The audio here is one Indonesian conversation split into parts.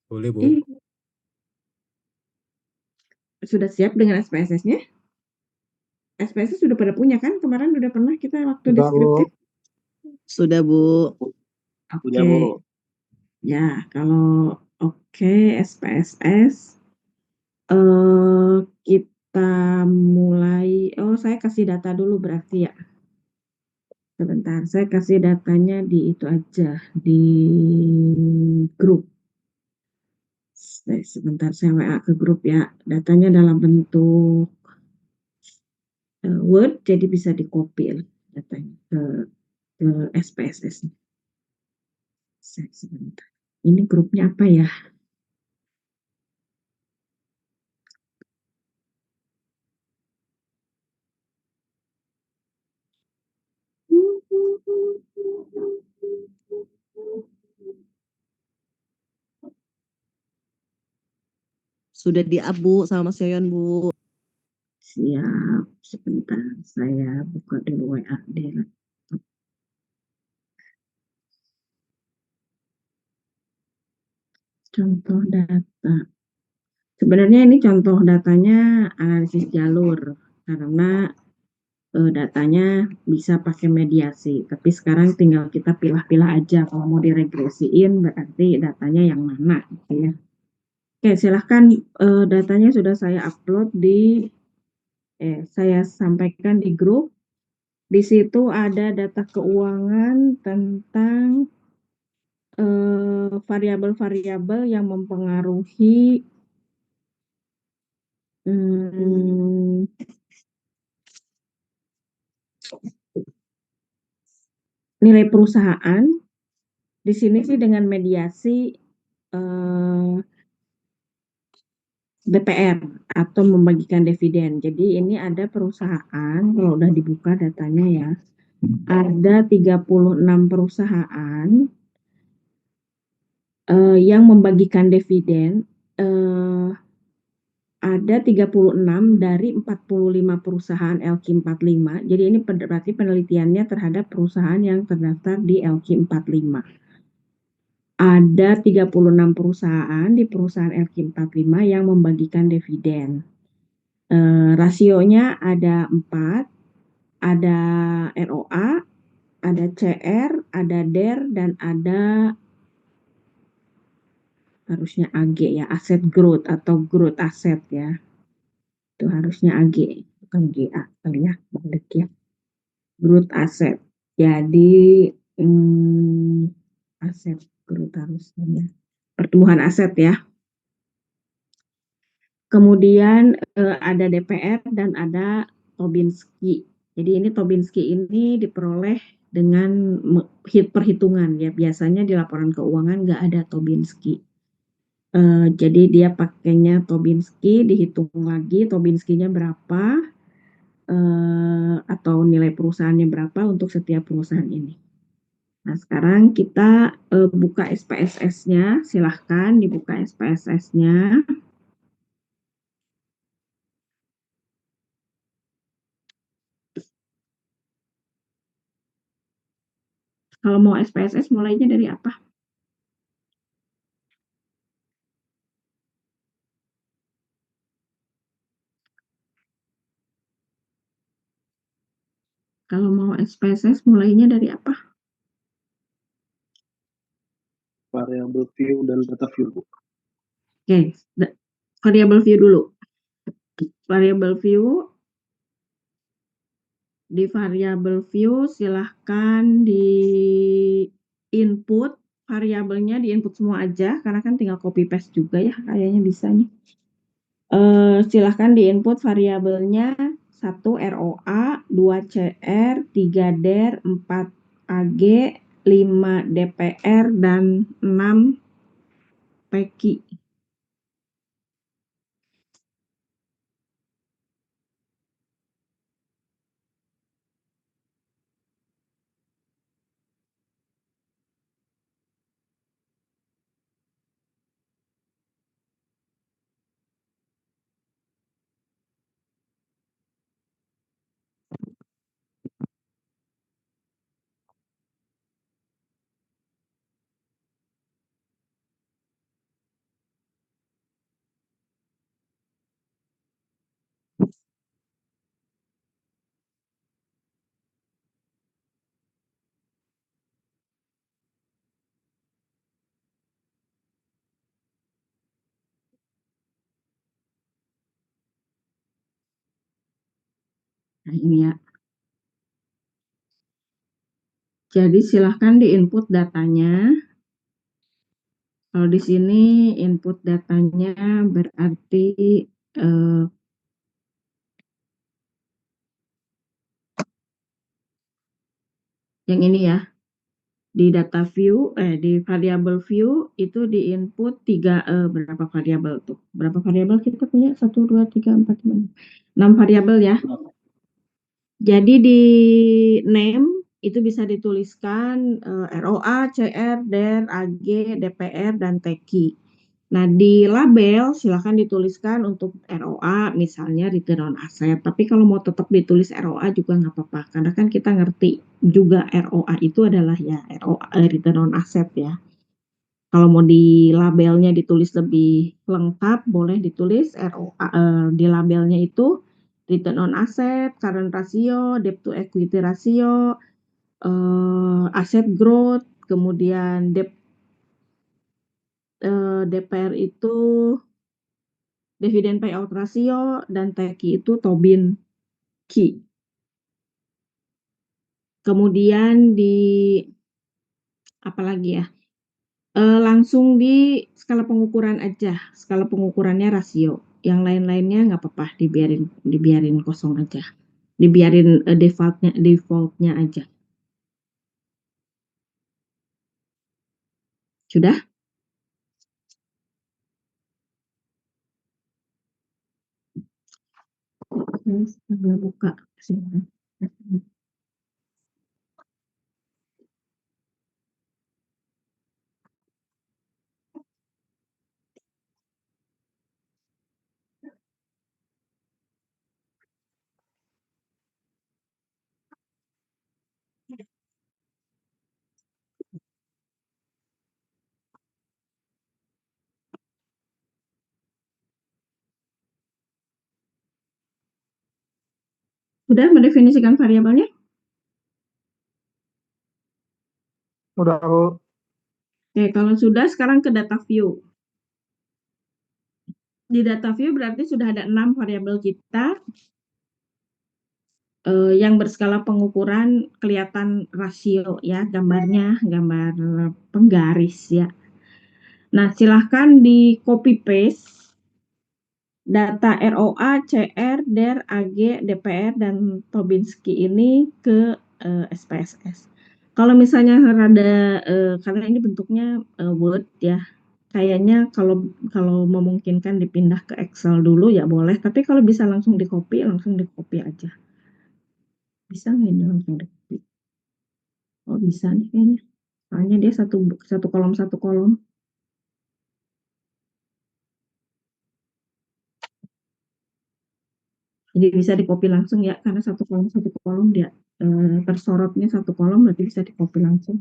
Boleh, Bu. Ih, sudah siap dengan SPSS-nya? SPSS sudah pada punya kan? Kemarin udah pernah kita waktu Sudah, Bu. deskriptif. Sudah, Bu. Punya, Oke, Bu. ya kalau oke SPSS, kita mulai. Oh, saya kasih data dulu berarti ya. Sebentar, saya kasih datanya di itu aja, di grup. Sebentar, saya WA ke grup ya. Datanya dalam bentuk Word, jadi bisa di-copy datanya ke SPSS. Sebentar. Ini grupnya apa ya? Sudah di-up, Bu, sama Mas Yoyon, Bu. Siap, sebentar. Saya buka dulu WA di laptop. Contoh data. Sebenarnya ini contoh datanya analisis jalur, karena datanya bisa pakai mediasi. Tapi sekarang tinggal kita pilah-pilah aja. Kalau mau diregresiin berarti datanya yang mana gitu ya. Oke, silahkan datanya sudah saya upload saya sampaikan di grup. Di situ ada data keuangan tentang variabel-variabel yang mempengaruhi hmm, nilai perusahaan. Di sini sih dengan mediasi DPR atau membagikan dividen. Jadi ini ada perusahaan, kalau udah dibuka datanya ya, ada 36 perusahaan yang membagikan dividen. Ada 36 dari 45 perusahaan LQ45. Jadi ini berarti penelitiannya terhadap perusahaan yang terdaftar di LQ45. Ada 36 perusahaan di perusahaan LQ45 yang membagikan dividen. Rasionya ada 4, ada ROA, ada CR, ada DER, dan ada harusnya AG ya, aset growth atau growth asset ya. Itu harusnya AG, bukan GA kali ya, balik ya. Growth asset. Jadi aset growth harusnya ya. Pertumbuhan aset ya. Kemudian ada DPR dan ada Tobinski. Jadi ini Tobinski ini diperoleh dengan perhitungan ya. Biasanya di laporan keuangan nggak ada Tobinski. Jadi dia pakainya Tobinski, dihitung lagi Tobinskinya berapa atau nilai perusahaannya berapa untuk setiap perusahaan ini. Nah, sekarang kita buka SPSS-nya. Silahkan dibuka SPSS-nya. Kalau mau SPSS mulainya dari apa? Kalau mau SPSS mulainya dari apa? Variable view dan data view, Bu. Oke, variable view dulu. Variable view, di variable view silahkan di input variabelnya, di input semua aja karena kan tinggal copy paste juga ya, kayaknya bisa nih. Silahkan di input variabelnya 1 ROA, 2 CR, 3 DER, 4 AG, 5 DPR, dan 6 PEKI. Nah, ini ya. Jadi silahkan di input datanya. Kalau di sini input datanya berarti yang ini ya. Di data view, di variable view itu di input berapa variabel tuh? Berapa variabel kita punya? 1, 2, 3, 4, 5, 6 variabel ya. Jadi di name itu bisa dituliskan ROA, CR, DER, AG, DPR, dan TEKI. Nah, di label silahkan dituliskan untuk ROA misalnya return on asset. Tapi kalau mau tetap ditulis ROA juga nggak apa-apa. Karena kan kita ngerti juga ROA itu adalah ya ROA, return on asset ya. Kalau mau di labelnya ditulis lebih lengkap, boleh ditulis ROA, di labelnya itu return on asset, current ratio, debt to equity ratio, asset growth, kemudian DPR itu dividend payout ratio, dan TEKI itu Tobin Ki. Kemudian di apa lagi ya? Langsung di skala pengukuran aja. Skala pengukurannya rasio. Yang lain-lainnya nggak apa-apa, dibiarin kosong aja. Dibiarin defaultnya aja. Sudah? Saya buka. Sudah mendefinisikan variabelnya? Udah, Bu. Oke, kalau sudah sekarang ke data view. Di data view berarti sudah ada 6 variabel kita yang berskala pengukuran kelihatan rasio ya, gambar penggaris ya. Nah, silahkan di copy paste data ROA, CR, DER, AG, DPR, dan Tobinski ini ke SPSS. Kalau misalnya karena ini bentuknya Word ya, kayaknya kalau memungkinkan dipindah ke Excel dulu ya boleh, tapi kalau bisa langsung di copy aja. Bisa nggak ini langsung di copy? Oh bisa nih kayaknya. Soalnya dia satu kolom. Jadi bisa di copy langsung ya, karena satu kolom dia tersorotnya satu kolom, berarti bisa di copy langsung.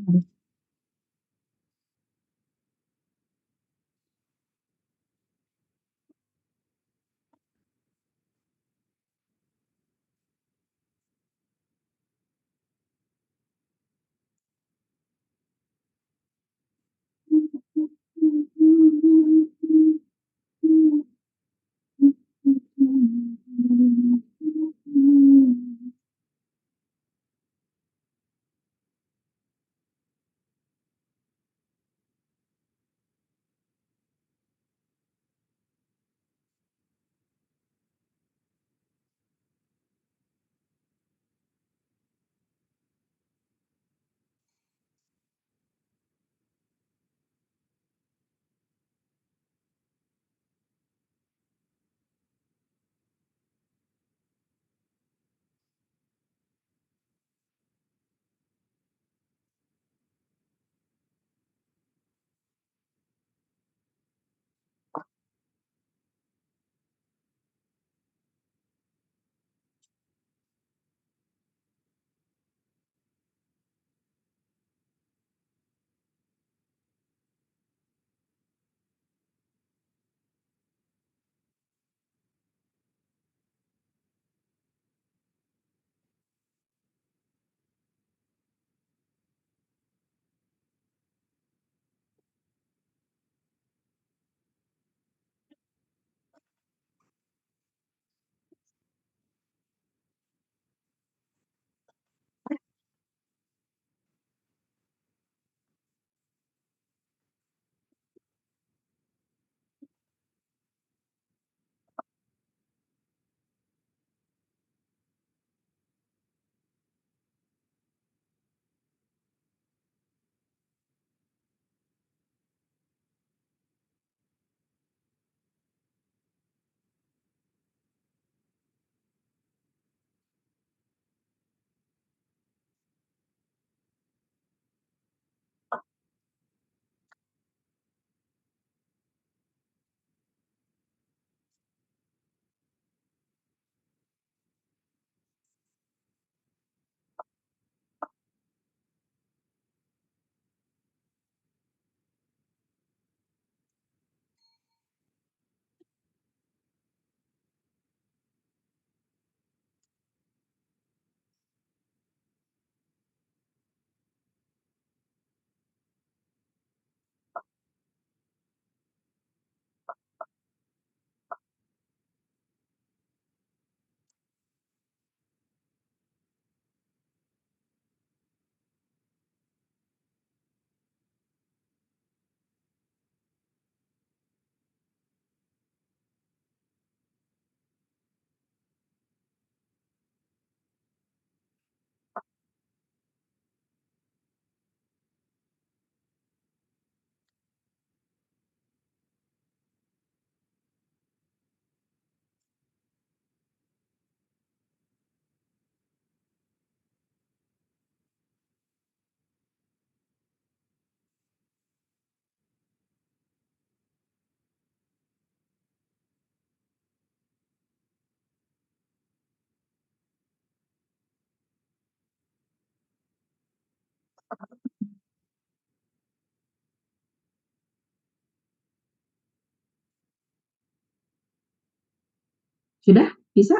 Sudah? Bisa?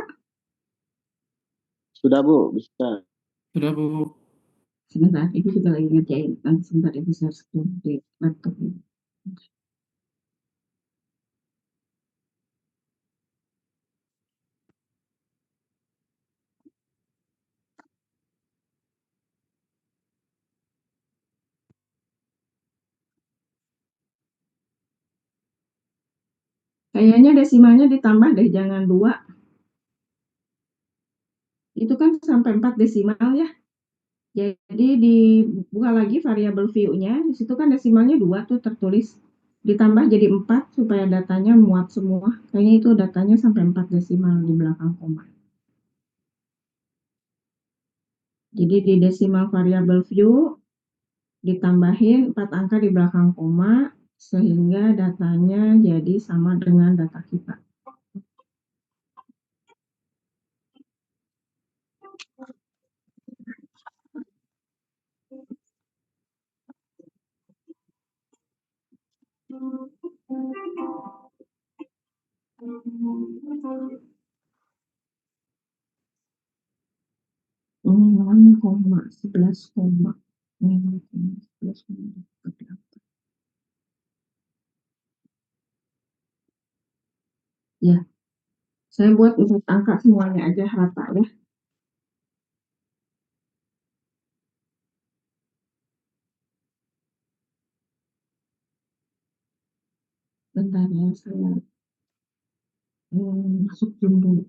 Sudah Bu, bisa. Sudah, Bu. Sebentar, Ibu juga lagi ngerjain. Nanti sebentar Ibu share screen di laptop ini. Kayaknya desimalnya ditambah deh, jangan 2. Itu kan sampai 4 desimal ya. Jadi dibuka lagi variabel view-nya, di situ kan desimalnya 2 tuh tertulis. Ditambah jadi 4 supaya datanya muat semua. Kayaknya itu datanya sampai 4 desimal di belakang koma. Jadi di desimal variabel view ditambahin 4 angka di belakang koma sehingga datanya jadi sama dengan data kita. Koma 11 koma 11 koma. Ya, saya buat 4 angka semuanya aja rata ya. Bentar ya, saya masuk Zoom dulu.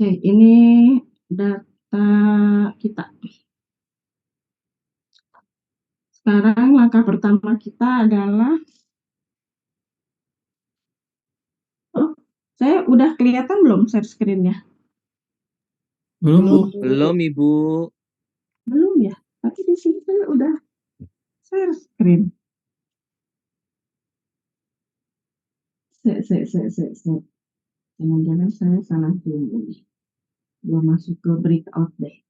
Oke, ini data kita. Sekarang langkah pertama kita adalah saya udah kelihatan belum share screen-nya? Belum, Bu. Belum, Ibu. Belum ya? Tapi di sini saya udah share screen. Jangan-jangan saya salah dulu nih. Belum masuk ke breakout deh.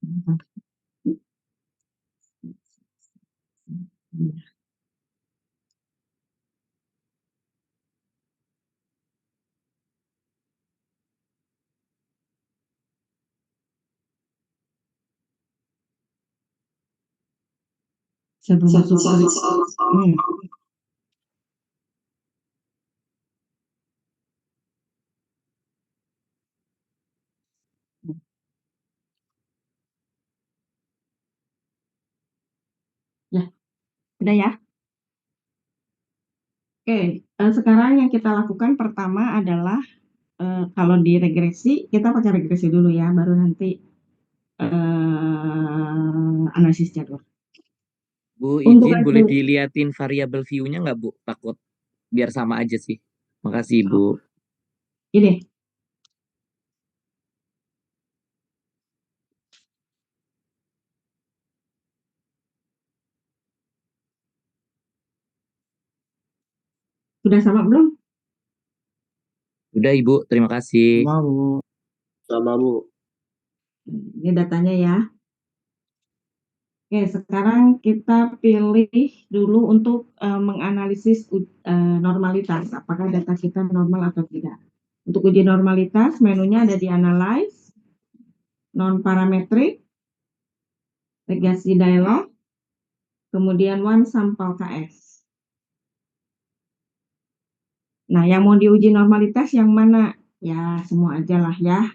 Saya belum masuk ke ya, udah ya. Oke, sekarang yang kita lakukan pertama adalah kalau di regresi kita pakai regresi dulu ya, baru nanti analisis jadwal. Bu, Untuk izin boleh regresi- diliatin variabel view-nya nggak, Bu? Takut biar sama aja sih. Makasih, Bu. Ini Sudah sama belum? Udah Ibu, terima kasih. Sama, Bu. Sama Bu. Ini datanya ya. Oke, sekarang kita pilih dulu untuk menganalisis normalitas. Apakah data kita normal atau tidak. Untuk uji normalitas, menunya ada di Analyze, Non-Parametric, Legacy Dialog, kemudian One Sample KS. Nah, yang mau diuji normalitas yang mana? Ya, semua aja lah ya.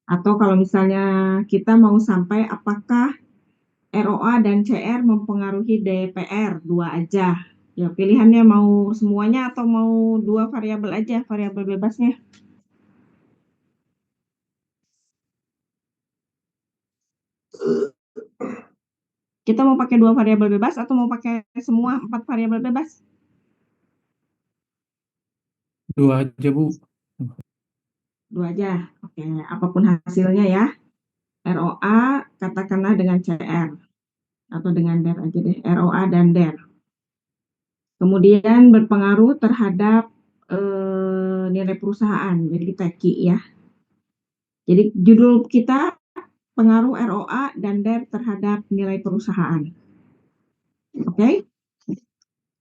Atau kalau misalnya kita mau sampai apakah ROA dan CR mempengaruhi DPR, dua aja. Ya, pilihannya mau semuanya atau mau dua variabel aja, variabel bebasnya. Kita mau pakai dua variabel bebas atau mau pakai semua 4 variabel bebas? Dua aja, Bu. Dua aja. Oke, apapun hasilnya ya. ROA katakanlah dengan CR atau dengan DER aja deh, ROA dan DER. Kemudian berpengaruh terhadap nilai perusahaan, jadi TEKI ya. Jadi judul kita pengaruh ROA dan DER terhadap nilai perusahaan. Oke?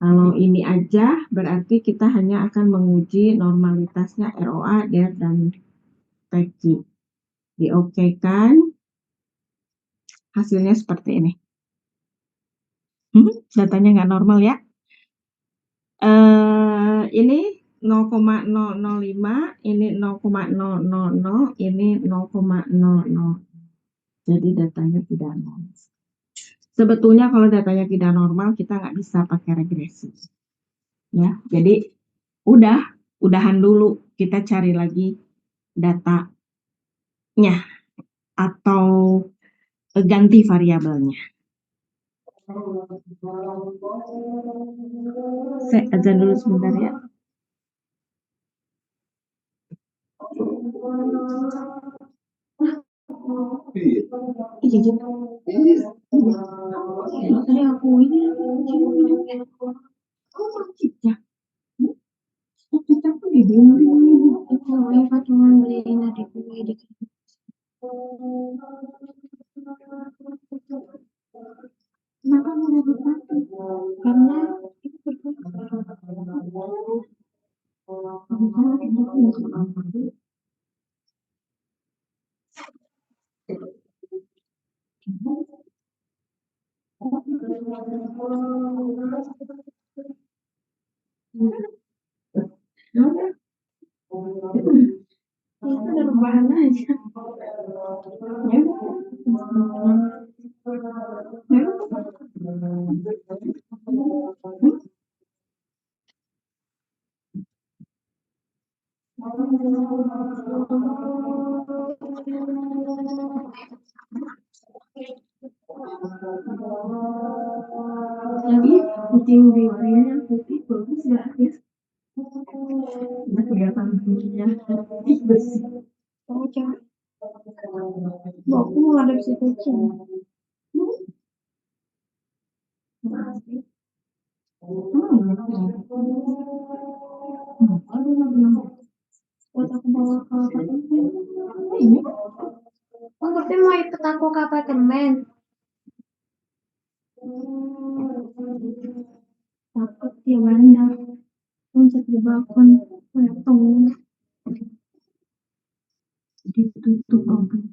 Kalau ini aja berarti kita hanya akan menguji normalitasnya ROA, DER, dan TEKI. Diokekan, hasilnya seperti ini. Datanya nggak normal ya. Ini 0,005, ini 0,000, ini 0,00. Jadi datanya tidak normal. Sebetulnya kalau datanya tidak normal, kita nggak bisa pakai regresi. Ya, jadi udahan dulu. Kita cari lagi datanya atau ganti variabelnya. Saya azan dulu sebentar ya. Iya, gitu. Tadi aku ini ya. Kita aku di dulu itu Eva cuma beliin adikku di kenapa mau dapat satu? Karena itu itu ada rebahan aja. Jadi kucing babynya putih bagus ya, Agnes. Udah kelihatan bulunya bersih. Oh, jangan. Aku mau adopsi kucing. Buat aku bawa ke apartemen. Ini. Oh, tapi mau ikut aku ke apartemen. Takut dia bandar. Loncat di balkon. Untung. Ditutup balkon.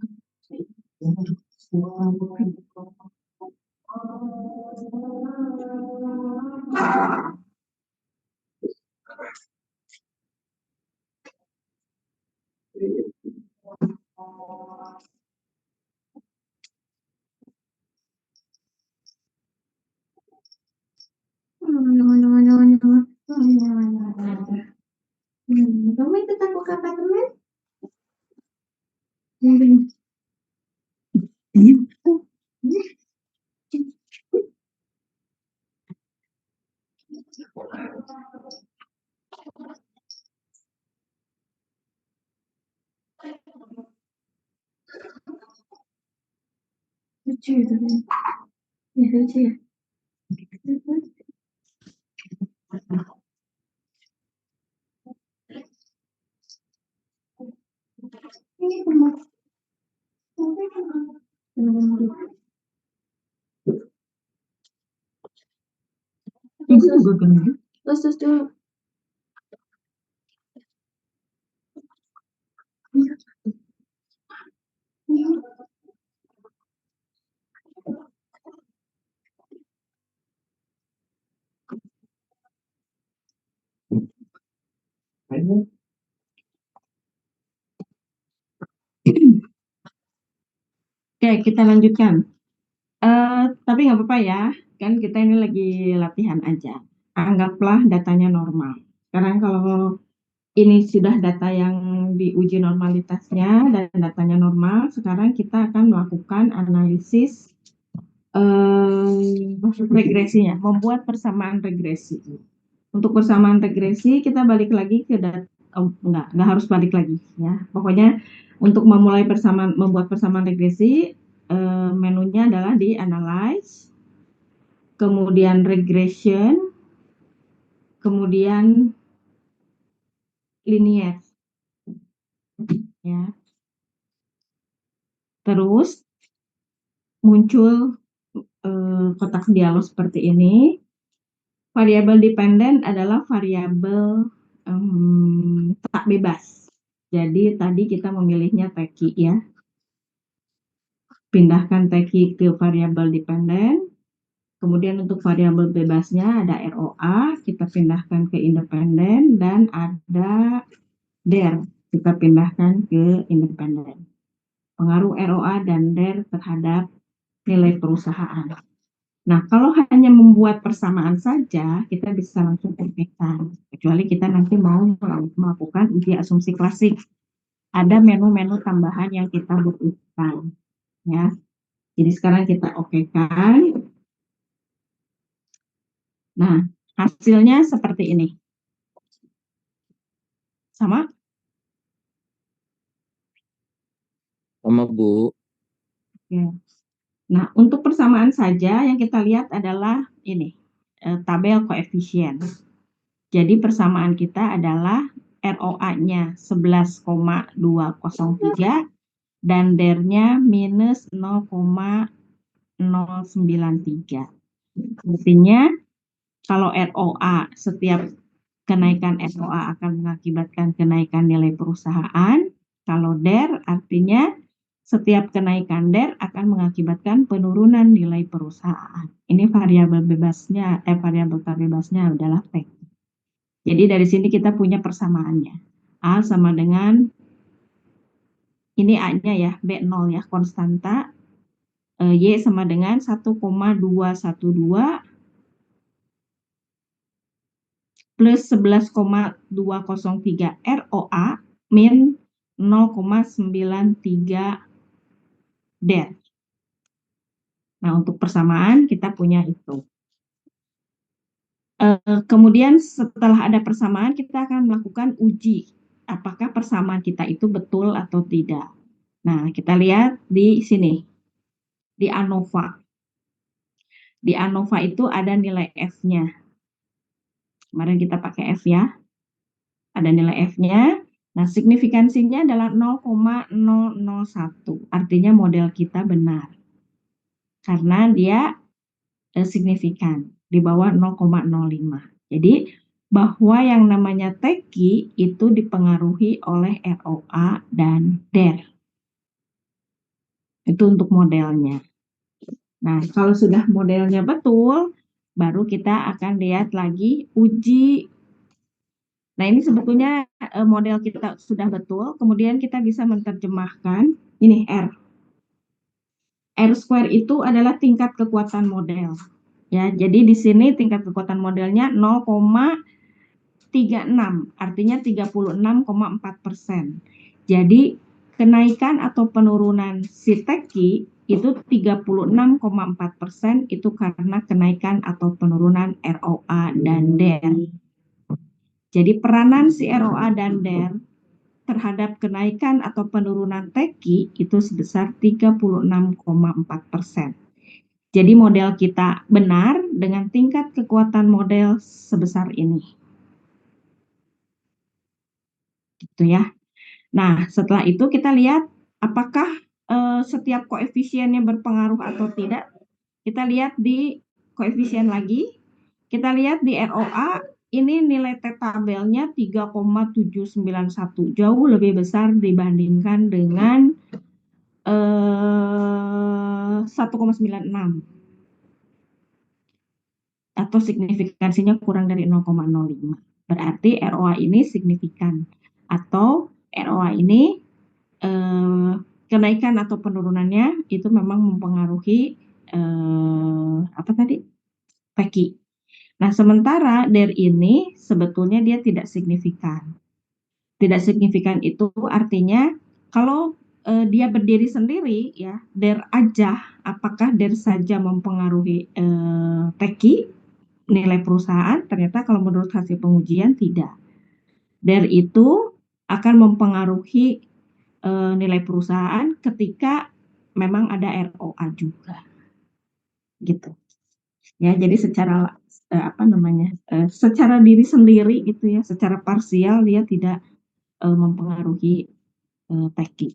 Kamu ikut aku ke apartemen? Lucu itu. Ya lucu ya. Ibu juga gendut. Terus dulu. Oke, kita lanjutkan. Tapi nggak apa-apa ya, kan kita ini lagi latihan aja. Anggaplah datanya normal. Sekarang kalau ini sudah data yang diuji normalitasnya dan datanya normal, sekarang kita akan melakukan analisis regresinya, membuat persamaan regresi. Untuk persamaan regresi kita balik lagi ke nggak harus balik lagi ya. Pokoknya untuk memulai membuat persamaan regresi, menunya adalah di analyze, kemudian regression, kemudian linear, ya. Terus muncul kotak dialog seperti ini. Variabel dependen adalah variabel tak bebas. Jadi tadi kita memilihnya teki ya. Pindahkan teki ke variabel dependen. Kemudian untuk variabel bebasnya ada ROA, kita pindahkan ke independen, dan ada DER, kita pindahkan ke independen. Pengaruh ROA dan DER terhadap nilai perusahaan. Nah, kalau hanya membuat persamaan saja, kita bisa langsung praktekkan. Kecuali kita nanti mau melakukan uji asumsi klasik. Ada menu-menu tambahan yang kita butuhkan. Ya. Jadi sekarang kita okekan. Nah, hasilnya seperti ini. Sama? Sama, Bu. Oke. Nah, untuk persamaan saja yang kita lihat adalah ini, tabel koefisien. Jadi persamaan kita adalah ROA-nya 11,203 dan DER-nya minus 0,093. Artinya kalau ROA, setiap kenaikan ROA akan mengakibatkan kenaikan nilai perusahaan. Kalau DER artinya setiap kenaikan DER akan mengakibatkan penurunan nilai perusahaan. Ini variabel bebasnya, variabel tak bebasnya adalah T. Jadi dari sini kita punya persamaannya. A sama dengan, ini A-nya ya, B0 ya, konstanta. Y sama dengan 1,212 plus 11,203 ROA min 0,93 DER. Nah, untuk persamaan kita punya itu. Kemudian setelah ada persamaan, kita akan melakukan uji. Apakah persamaan kita itu betul atau tidak. Nah, kita lihat di sini. Di ANOVA. Di ANOVA itu ada nilai F-nya. Kemarin kita pakai F ya. Ada nilai F-nya. Nah, signifikansinya adalah 0,001. Artinya model kita benar. Karena dia signifikan di bawah 0,05. Jadi bahwa yang namanya teki itu dipengaruhi oleh ROA dan DER. Itu untuk modelnya. Nah, kalau sudah modelnya betul, baru kita akan lihat lagi uji. Nah, ini sebetulnya model kita sudah betul, kemudian kita bisa menerjemahkan ini R. R square itu adalah tingkat kekuatan model. Ya, jadi di sini tingkat kekuatan modelnya 0,36, artinya 36,4%. Jadi kenaikan atau penurunan si teki itu 36,4% itu karena kenaikan atau penurunan ROA dan DER. Jadi peranan si ROA dan DER terhadap kenaikan atau penurunan teki itu sebesar 36,4%. Jadi model kita benar dengan tingkat kekuatan model sebesar ini. Gitu ya. Nah, setelah itu kita lihat apakah setiap koefisiennya berpengaruh atau tidak. Kita lihat di koefisien lagi. Kita lihat di ROA, ini nilai T tabelnya 3,791, jauh lebih besar dibandingkan dengan 1,96, atau signifikansinya kurang dari 0,05. Berarti ROA ini signifikan, atau ROA ini kenaikan atau penurunannya itu memang mempengaruhi apa tadi? PEKI. Nah, sementara DER ini sebetulnya dia tidak signifikan. Tidak signifikan itu artinya kalau dia berdiri sendiri ya, DER aja, apakah DER saja mempengaruhi PEKI, nilai perusahaan? Ternyata kalau menurut hasil pengujian tidak. DER itu akan mempengaruhi nilai perusahaan ketika memang ada ROA juga, gitu. Ya, jadi secara secara diri sendiri gitu ya, secara parsial dia tidak mempengaruhi PEKI.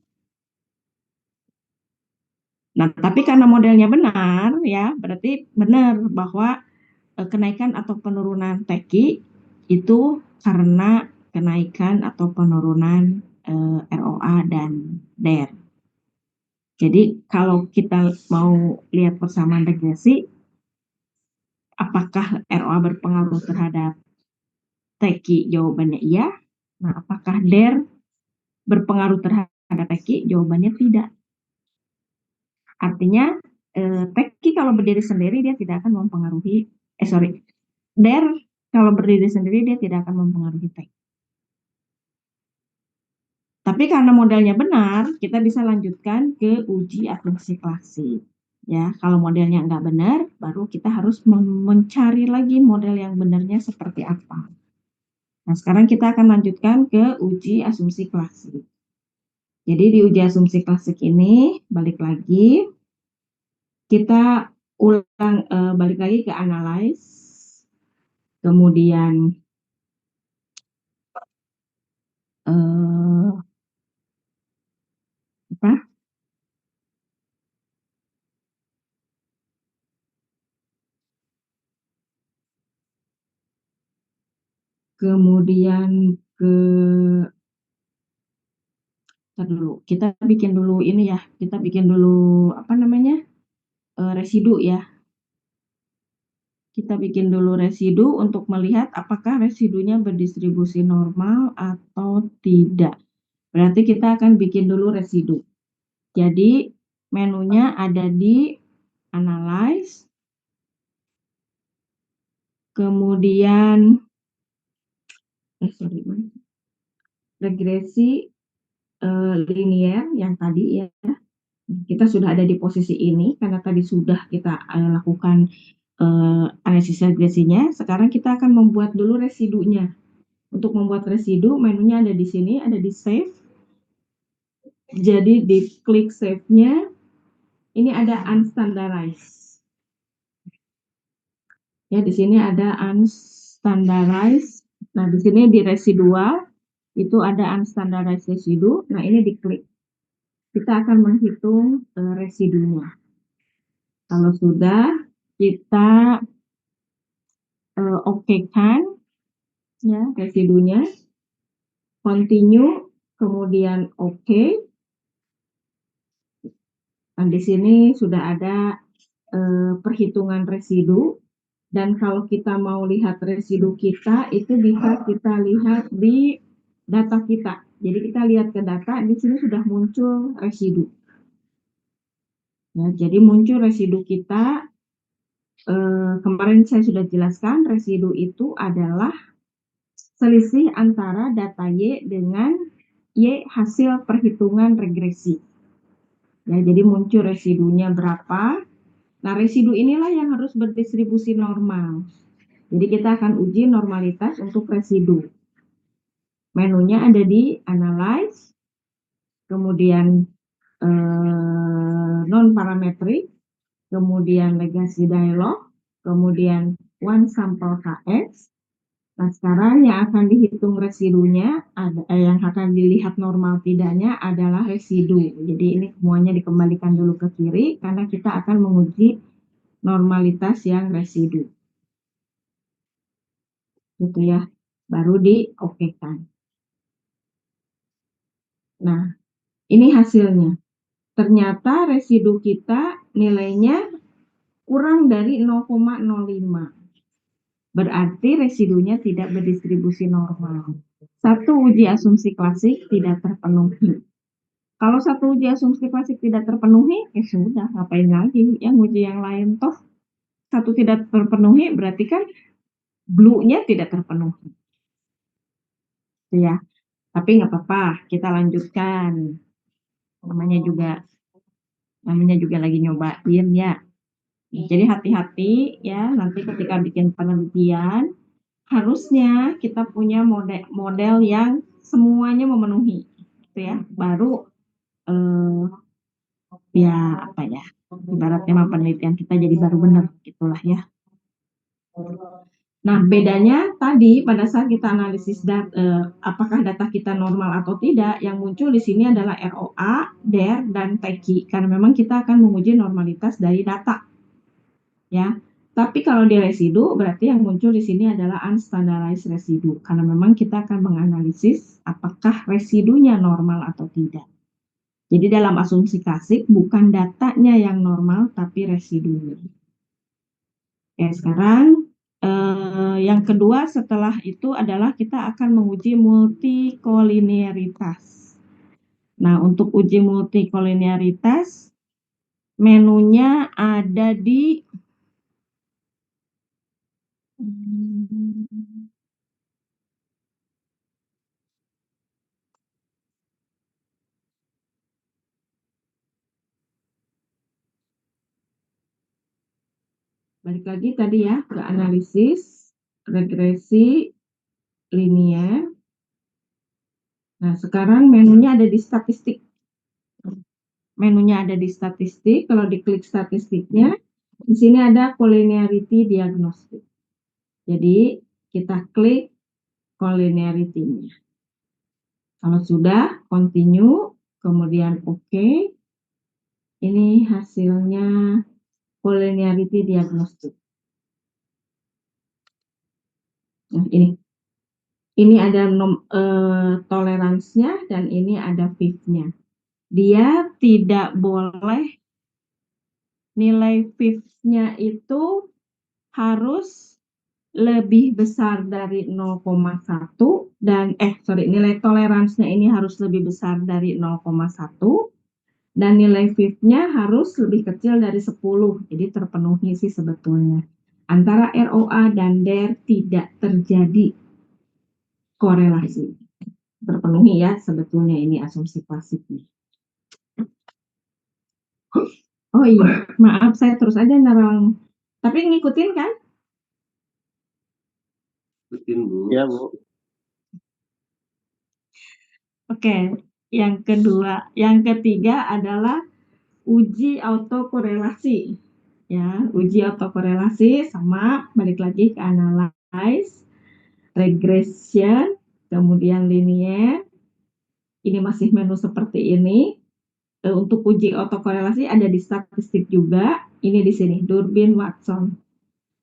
Nah, tapi karena modelnya benar ya, berarti benar bahwa kenaikan atau penurunan PEKI itu karena kenaikan atau penurunan ROA dan DER. Jadi kalau kita mau lihat persamaan regresi, apakah ROA berpengaruh terhadap PEKI? Jawabannya iya. Nah, apakah DER berpengaruh terhadap PEKI? Jawabannya tidak. Artinya PEKI kalau berdiri sendiri dia tidak akan mempengaruhi, DER kalau berdiri sendiri dia tidak akan mempengaruhi PEKI. Tapi karena modelnya benar, kita bisa lanjutkan ke uji asumsi klasik. Ya, kalau modelnya nggak benar, baru kita harus mencari lagi model yang benarnya seperti apa. Nah, sekarang kita akan lanjutkan ke uji asumsi klasik. Jadi di uji asumsi klasik ini, balik lagi, kita ulang, balik lagi ke analyze, kemudian kemudian kita bikin dulu ini ya, kita bikin dulu residu ya. Kita bikin dulu residu untuk melihat apakah residunya berdistribusi normal atau tidak. Berarti kita akan bikin dulu residu. Jadi menunya ada di analyze, kemudian regresi linier yang tadi ya. Kita sudah ada di posisi ini karena tadi sudah kita lakukan analisis regresinya. Sekarang kita akan membuat dulu residunya. Untuk membuat residu, menunya ada di sini, ada di save. Jadi di klik save-nya, ini ada unstandarized. Ya, di sini ada unstandarized. Nah, di sini di residual itu ada unstandarized residu. Nah, ini diklik. Kita akan menghitung residunya. Kalau sudah, kita oke-kan ya residunya, continue, kemudian oke. Nah, di sini sudah ada perhitungan residu, dan kalau kita mau lihat residu kita itu bisa kita lihat di data kita. Jadi kita lihat ke data, di sini sudah muncul residu. Ya, jadi muncul residu kita. Kemarin saya sudah jelaskan, residu itu adalah selisih antara data Y dengan Y hasil perhitungan regresi. Ya, jadi muncul residunya berapa. Nah, residu inilah yang harus berdistribusi normal. Jadi kita akan uji normalitas untuk residu. Menunya ada di analyze, kemudian non-parametric, kemudian legacy dialog, kemudian one sample KX, Nah, sekarang yang akan dihitung residunya, yang akan dilihat normal tidaknya adalah residu. Jadi ini semuanya dikembalikan dulu ke kiri karena kita akan menguji normalitas yang residu. Gitu ya. Baru di-okekan. Nah, ini hasilnya. Ternyata residu kita nilainya kurang dari 0,05. Berarti residunya tidak berdistribusi normal. Satu uji asumsi klasik tidak terpenuhi. Kalau satu uji asumsi klasik tidak terpenuhi, ya sudah, ngapain lagi yang uji yang lain. Toh satu tidak terpenuhi berarti kan blue-nya tidak terpenuhi. Ya, tapi nggak apa-apa, kita lanjutkan. Namanya juga lagi nyobain ya. Jadi hati-hati ya, nanti ketika bikin penelitian harusnya kita punya model yang semuanya memenuhi, gitu ya. Baru ya apa ya, ibaratnya mah penelitian kita jadi baru benar, gitulah ya. Nah, bedanya tadi pada saat kita analisis apakah data kita normal atau tidak, yang muncul di sini adalah ROA, DER, dan TEKI, karena memang kita akan menguji normalitas dari data. Ya, tapi kalau di residu berarti yang muncul di sini adalah unstandardized residu karena memang kita akan menganalisis apakah residunya normal atau tidak. Jadi dalam asumsi klasik bukan datanya yang normal tapi residunya. Oke, sekarang yang kedua setelah itu adalah kita akan menguji multikolinearitas. Nah, untuk uji multikolinearitas menunya ada di balik lagi tadi ya ke analisis, regresi, linear. Nah, sekarang menunya ada di statistik. Menunya ada di statistik. Kalau diklik statistiknya, di sini ada collinearity diagnostic. Jadi kita klik collinearity-nya. Kalau sudah, continue, kemudian OK. Ini hasilnya collinearity diagnostic. Nah, ini ada toleransinya dan ini ada fifth-nya. Dia tidak boleh nilai fifth-nya itu harus lebih besar dari 0,1 dan nilai toleransinya ini harus lebih besar dari 0,1 dan nilai fifth-nya harus lebih kecil dari 10. Jadi terpenuhi sih sebetulnya. Antara ROA dan DER tidak terjadi korelasi. Terpenuhi ya sebetulnya ini asumsi klasiknya. Oh iya, maaf saya terus aja narang. Tapi ngikutin kan? Ngikutin Bu. Ya Bu. Oke, yang ketiga adalah uji autokorelasi. Ya, uji autokorelasi sama balik lagi ke analyze, regression, kemudian linear. Ini masih menu seperti ini. Untuk uji autokorelasi ada di statistik juga. Ini di sini Durbin Watson.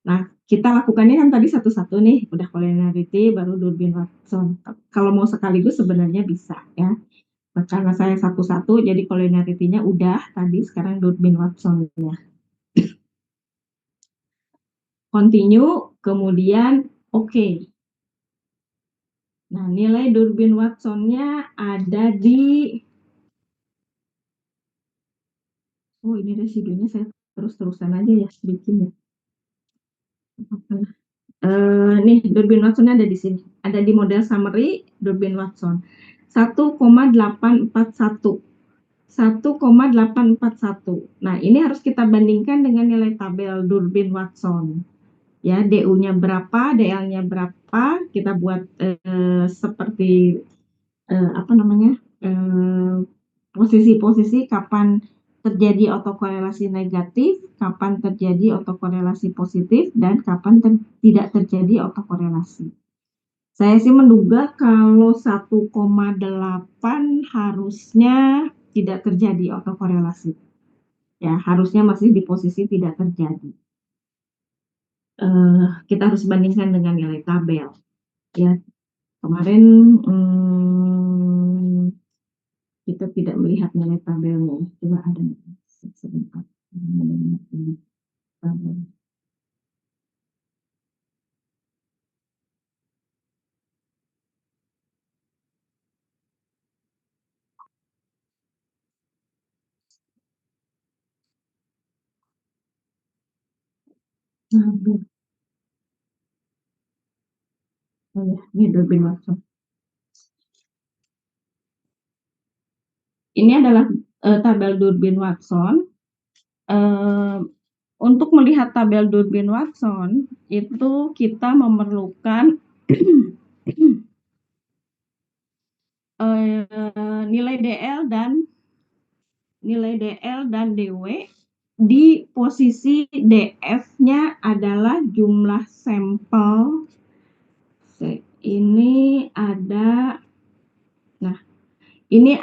Nah, kita lakukannya kan tadi satu-satu nih, udah collinearity baru Durbin Watson. Kalau mau sekaligus sebenarnya bisa ya. Nah, karena saya satu-satu jadi collinearity-nya udah tadi, sekarang Durbin Watson-nya. Continue, kemudian OK. Nah, nilai Durbin Watson-nya ada di ini residunya saya terus-terusan aja ya bikin ya. Nih Durbin Watson-nya ada di sini. Ada di model summary Durbin Watson. 1,841. 1,841. Nah, ini harus kita bandingkan dengan nilai tabel Durbin Watson. Ya, DU-nya berapa, DL-nya berapa, kita buat seperti posisi-posisi kapan terjadi autokorelasi negatif, kapan terjadi autokorelasi positif, dan kapan tidak terjadi autokorelasi. Saya sih menduga kalau 1,8 harusnya tidak terjadi autokorelasi. Ya, harusnya masih di posisi tidak terjadi. Kita harus bandingkan dengan nilai tabel. Ya, kemarin kita tidak melihat nilai tabelnya. Coba ada sebentar. Tabel. Oh ya, ini Durbin Watson. Ini adalah tabel Durbin Watson. Untuk melihat tabel Durbin Watson itu kita memerlukan nilai DL dan DW di posisi DF-nya adalah jumlah sampel. Ini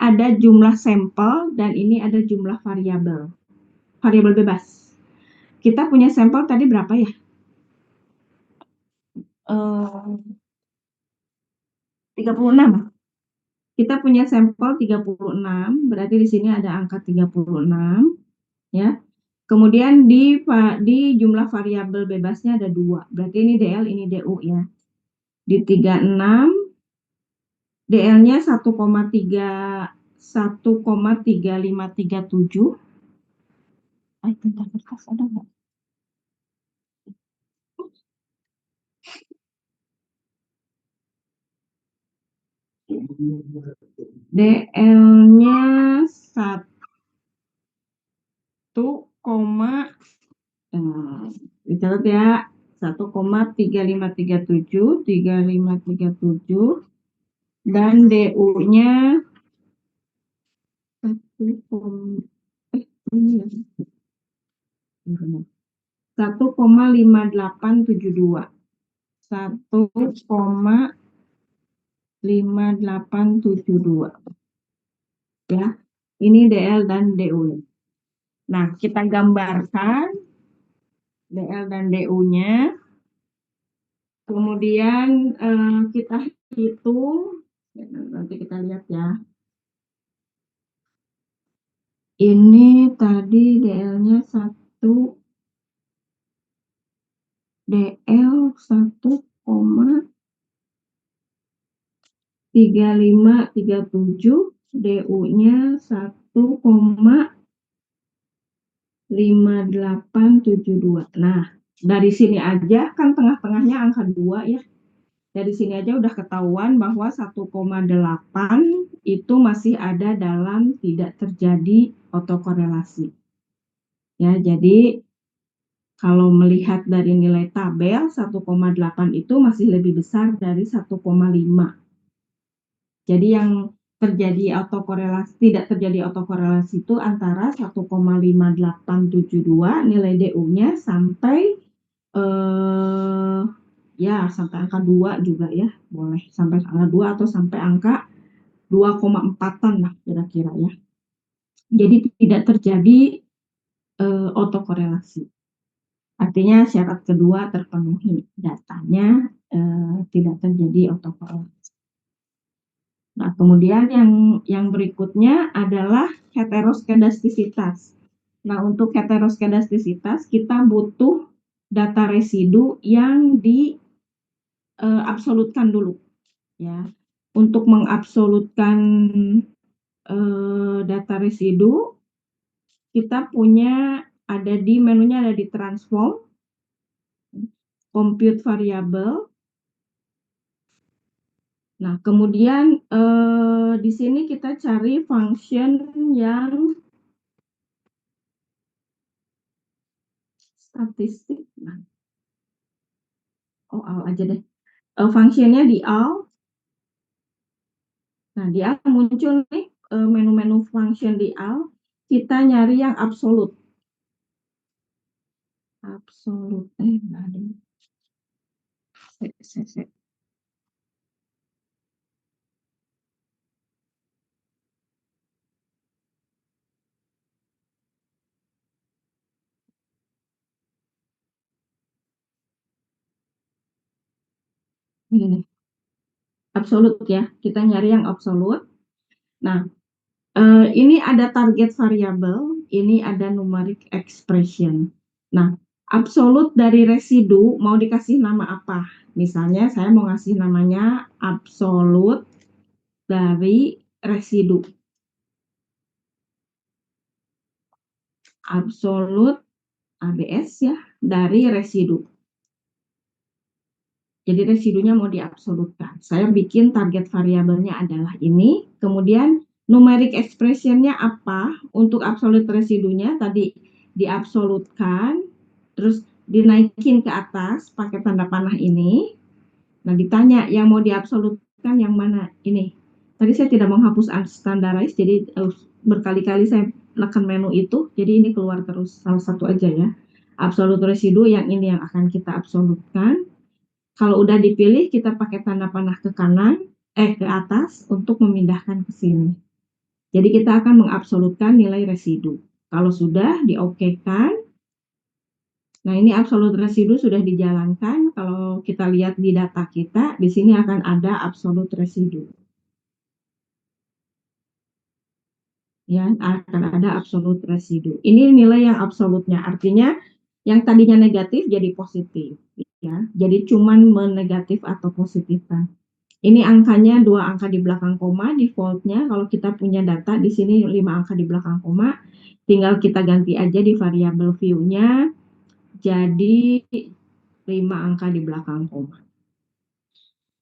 ada jumlah sampel dan ini ada jumlah variabel bebas. Kita punya sampel tadi berapa ya? 36. Kita punya sampel 36, berarti di sini ada angka 36, ya. Kemudian di jumlah variabel bebasnya ada 2, berarti ini DL, ini DU ya. Di 36, DL-nya 1,3537. Bentar, kertas ada nggak? DL-nya 1,dicatat ya, 1,3537 dan DU-nya 1,5872. 1,5872. Ya, ini DL dan DU. Nah, kita gambarkan DL dan DU-nya. Kemudian kita hitung, nanti kita lihat ya. Ini tadi DL-nya 1,3537, DU-nya 1,5872. Nah, dari sini aja kan tengah-tengahnya angka 2 ya. Dari sini aja udah ketahuan bahwa 1,8 itu masih ada dalam tidak terjadi autokorelasi. Ya, jadi kalau melihat dari nilai tabel 1,8 itu masih lebih besar dari 1,5. Jadi yang terjadi autokorelasi, tidak terjadi autokorelasi itu antara 1,5872 nilai DU-nya sampai ya sampai angka 2 juga ya, boleh sampai angka 2 atau sampai angka 2,4-an lah kira-kira ya. Jadi tidak terjadi autokorelasi. Artinya syarat kedua terpenuhi, datanya tidak terjadi autokorelasi. Nah, kemudian yang berikutnya adalah heteroskedastisitas. Nah, untuk heteroskedastisitas kita butuh data residu yang diabsolutkan dulu, ya. Untuk mengabsolutkan data residu, kita punya menunya ada di transform, compute variable. Nah, kemudian di sini kita cari function yang statistik. Al aja deh. Functionnya di al. Nah, di al muncul nih menu-menu function di al. Kita nyari yang absolut. Absolut. Nggak ada. Ini nih, absolut ya. Kita nyari yang absolut. Nah, ini ada target variabel, ini ada numeric expression. Nah, absolut dari residu mau dikasih nama apa? Misalnya saya mau ngasih namanya absolut dari residu. Absolut ABS ya, dari residu. Jadi residunya mau diabsolutkan. Saya bikin target variabelnya adalah ini, kemudian numeric expression-nya apa? Untuk absolut residunya tadi diabsolutkan, terus dinaikin ke atas pakai tanda panah ini. Nah, ditanya yang mau diabsolutkan yang mana? Ini. Tadi saya tidak menghapus unstandardized, jadi berkali-kali saya tekan menu itu, jadi ini keluar terus salah satu aja ya. Absolut residu yang ini yang akan kita absolutkan. Kalau udah dipilih, kita pakai tanda panah ke kanan, ke atas untuk memindahkan ke sini. Jadi kita akan mengabsolutkan nilai residu. Kalau sudah diokekan, nah ini absolut residu sudah dijalankan. Kalau kita lihat di data kita, di sini akan ada absolut residu. Ya, akan ada absolut residu. Ini nilai yang absolutnya, artinya yang tadinya negatif jadi positif. Ya, jadi cuman menegatif atau positifkan. Ini angkanya 2 angka di belakang koma, defaultnya kalau kita punya data di sini 5 angka di belakang koma, tinggal kita ganti aja di variabel view-nya jadi 5 angka di belakang koma.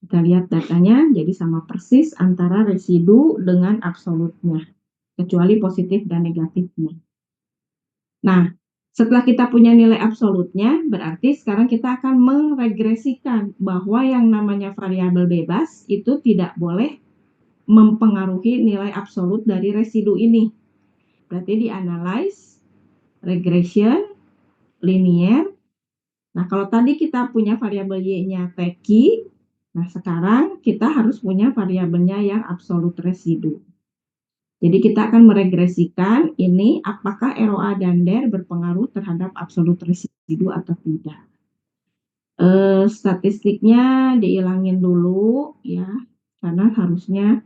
Kita lihat datanya jadi sama persis antara residu dengan absolutnya, kecuali positif dan negatifnya. Nah, setelah kita punya nilai absolutnya, berarti sekarang kita akan meregresikan bahwa yang namanya variabel bebas itu tidak boleh mempengaruhi nilai absolut dari residu ini. Berarti di-analyze, regression, linear. Nah, kalau tadi kita punya variabel Y-nya teki, nah sekarang kita harus punya variabelnya yang absolut residu. Jadi kita akan meregresikan ini apakah ROA dan DER berpengaruh terhadap absolut residu atau tidak. Statistiknya dihilangin dulu ya, karena harusnya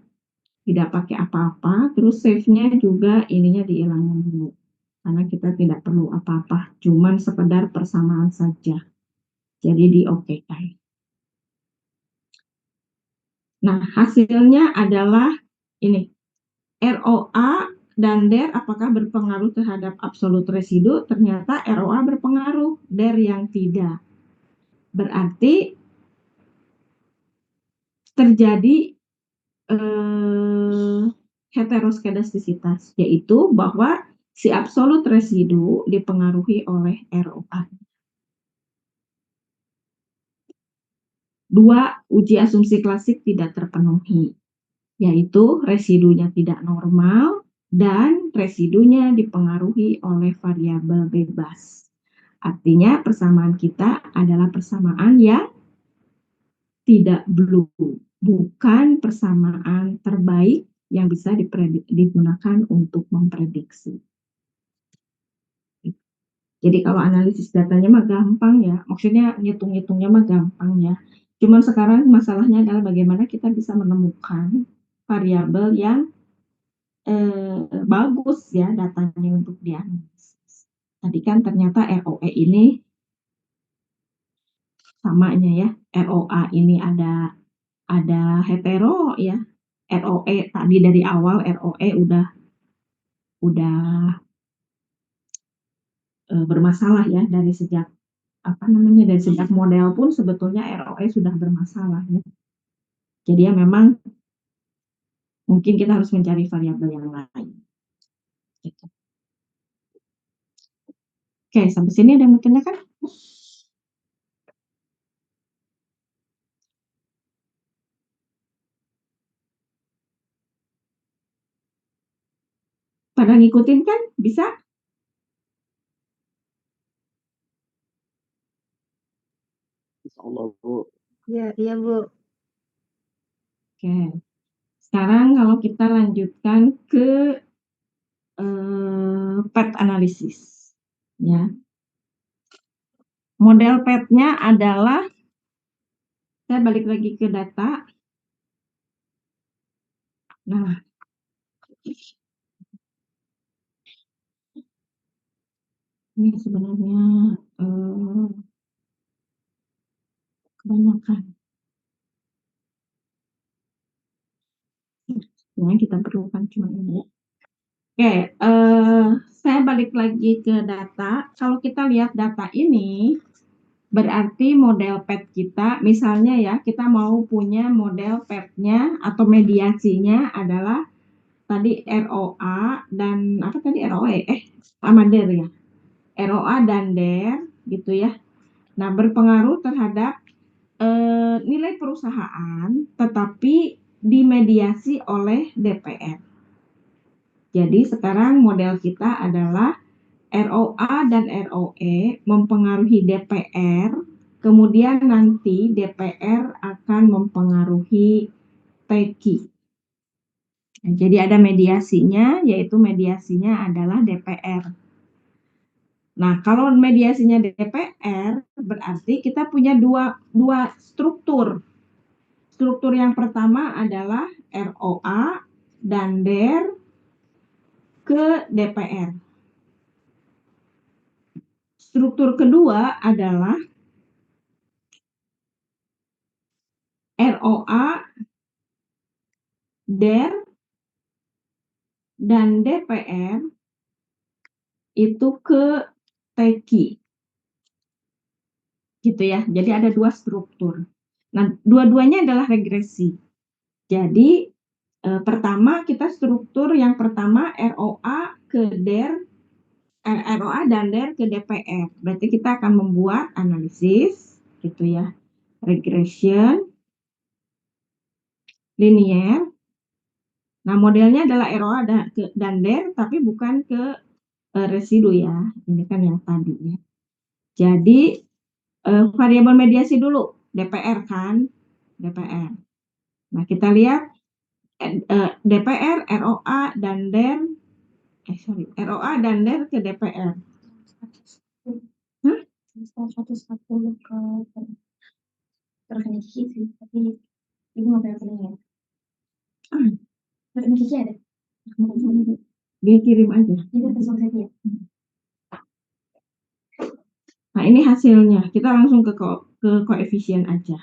tidak pakai apa-apa, terus save-nya juga ininya dihilangin dulu. Karena kita tidak perlu apa-apa, cuman sekedar persamaan saja. Jadi diokekan. Nah, hasilnya adalah ini. ROA dan DER apakah berpengaruh terhadap absolut residu? Ternyata ROA berpengaruh, DER yang tidak. Berarti terjadi heteroskedastisitas, yaitu bahwa si absolut residu dipengaruhi oleh ROA. 2, uji asumsi klasik tidak terpenuhi, yaitu residunya tidak normal dan residunya dipengaruhi oleh variabel bebas. Artinya persamaan kita adalah persamaan yang tidak blue, bukan persamaan terbaik yang bisa digunakan untuk memprediksi. Jadi kalau analisis datanya mah gampang ya, maksudnya ngitung-ngitungnya mah gampang ya. Cuman sekarang masalahnya adalah bagaimana kita bisa menemukan variabel yang bagus ya datanya untuk dianalisis. Tadi kan ternyata ROE ini samanya ya, ROA ini ada hetero ya, ROE tadi dari awal ROE udah bermasalah ya dari sejak dari sejak model pun sebetulnya ROE sudah bermasalah ya. Jadi ya memang mungkin kita harus mencari variabel yang lain. Gitu. Oke, sampai sini ada yang mau tanyakan? Pada ngikutin kan? Bisa? Insyaallah, Bu. Iya Bu. Oke. Sekarang kalau kita lanjutkan ke PET analisis. Ya. Model PET-nya adalah Saya balik lagi ke data. Nah, ini sebenarnya kebanyakan. Yang kita perlukan cuma ini. Oke, saya balik lagi ke data. Kalau kita lihat data ini, berarti model PET kita, misalnya ya, kita mau punya model PET-nya atau mediasinya adalah tadi ROA dan apa tadi ROE? Sama DER ya. ROA dan DER gitu ya. Nah, berpengaruh terhadap nilai perusahaan, tetapi dimediasi oleh DPR. Jadi sekarang model kita adalah ROA dan ROE mempengaruhi DPR, kemudian nanti DPR akan mempengaruhi TEKI. Nah, jadi ada mediasinya, yaitu mediasinya adalah DPR. Nah, kalau mediasinya DPR, berarti kita punya dua struktur. Struktur yang pertama adalah ROA dan DER ke DPR. Struktur kedua adalah ROA, DER, dan DPR itu ke TEKI. Gitu ya. Jadi ada dua struktur. Nah, dua-duanya adalah regresi. Jadi pertama kita struktur yang pertama ROA ke DER, ROA dan DER ke DPR. Berarti kita akan membuat analisis gitu ya. Regression linear. Nah, modelnya adalah ROA dan DER tapi bukan ke residu ya. Ini kan yang tadi ya. Jadi variabel mediasi dulu, DPR kan, DPR. Nah, kita lihat DPR, ROA dan DER, ROA dan DER ke DPR. 110 ke rekening Kiki sih, tapi ibu nggak punya rekeningnya. Rekening Kiki ada. Dia kirim aja. Itu personal saya ya. Nah, ini hasilnya. Kita langsung ke koefisien aja.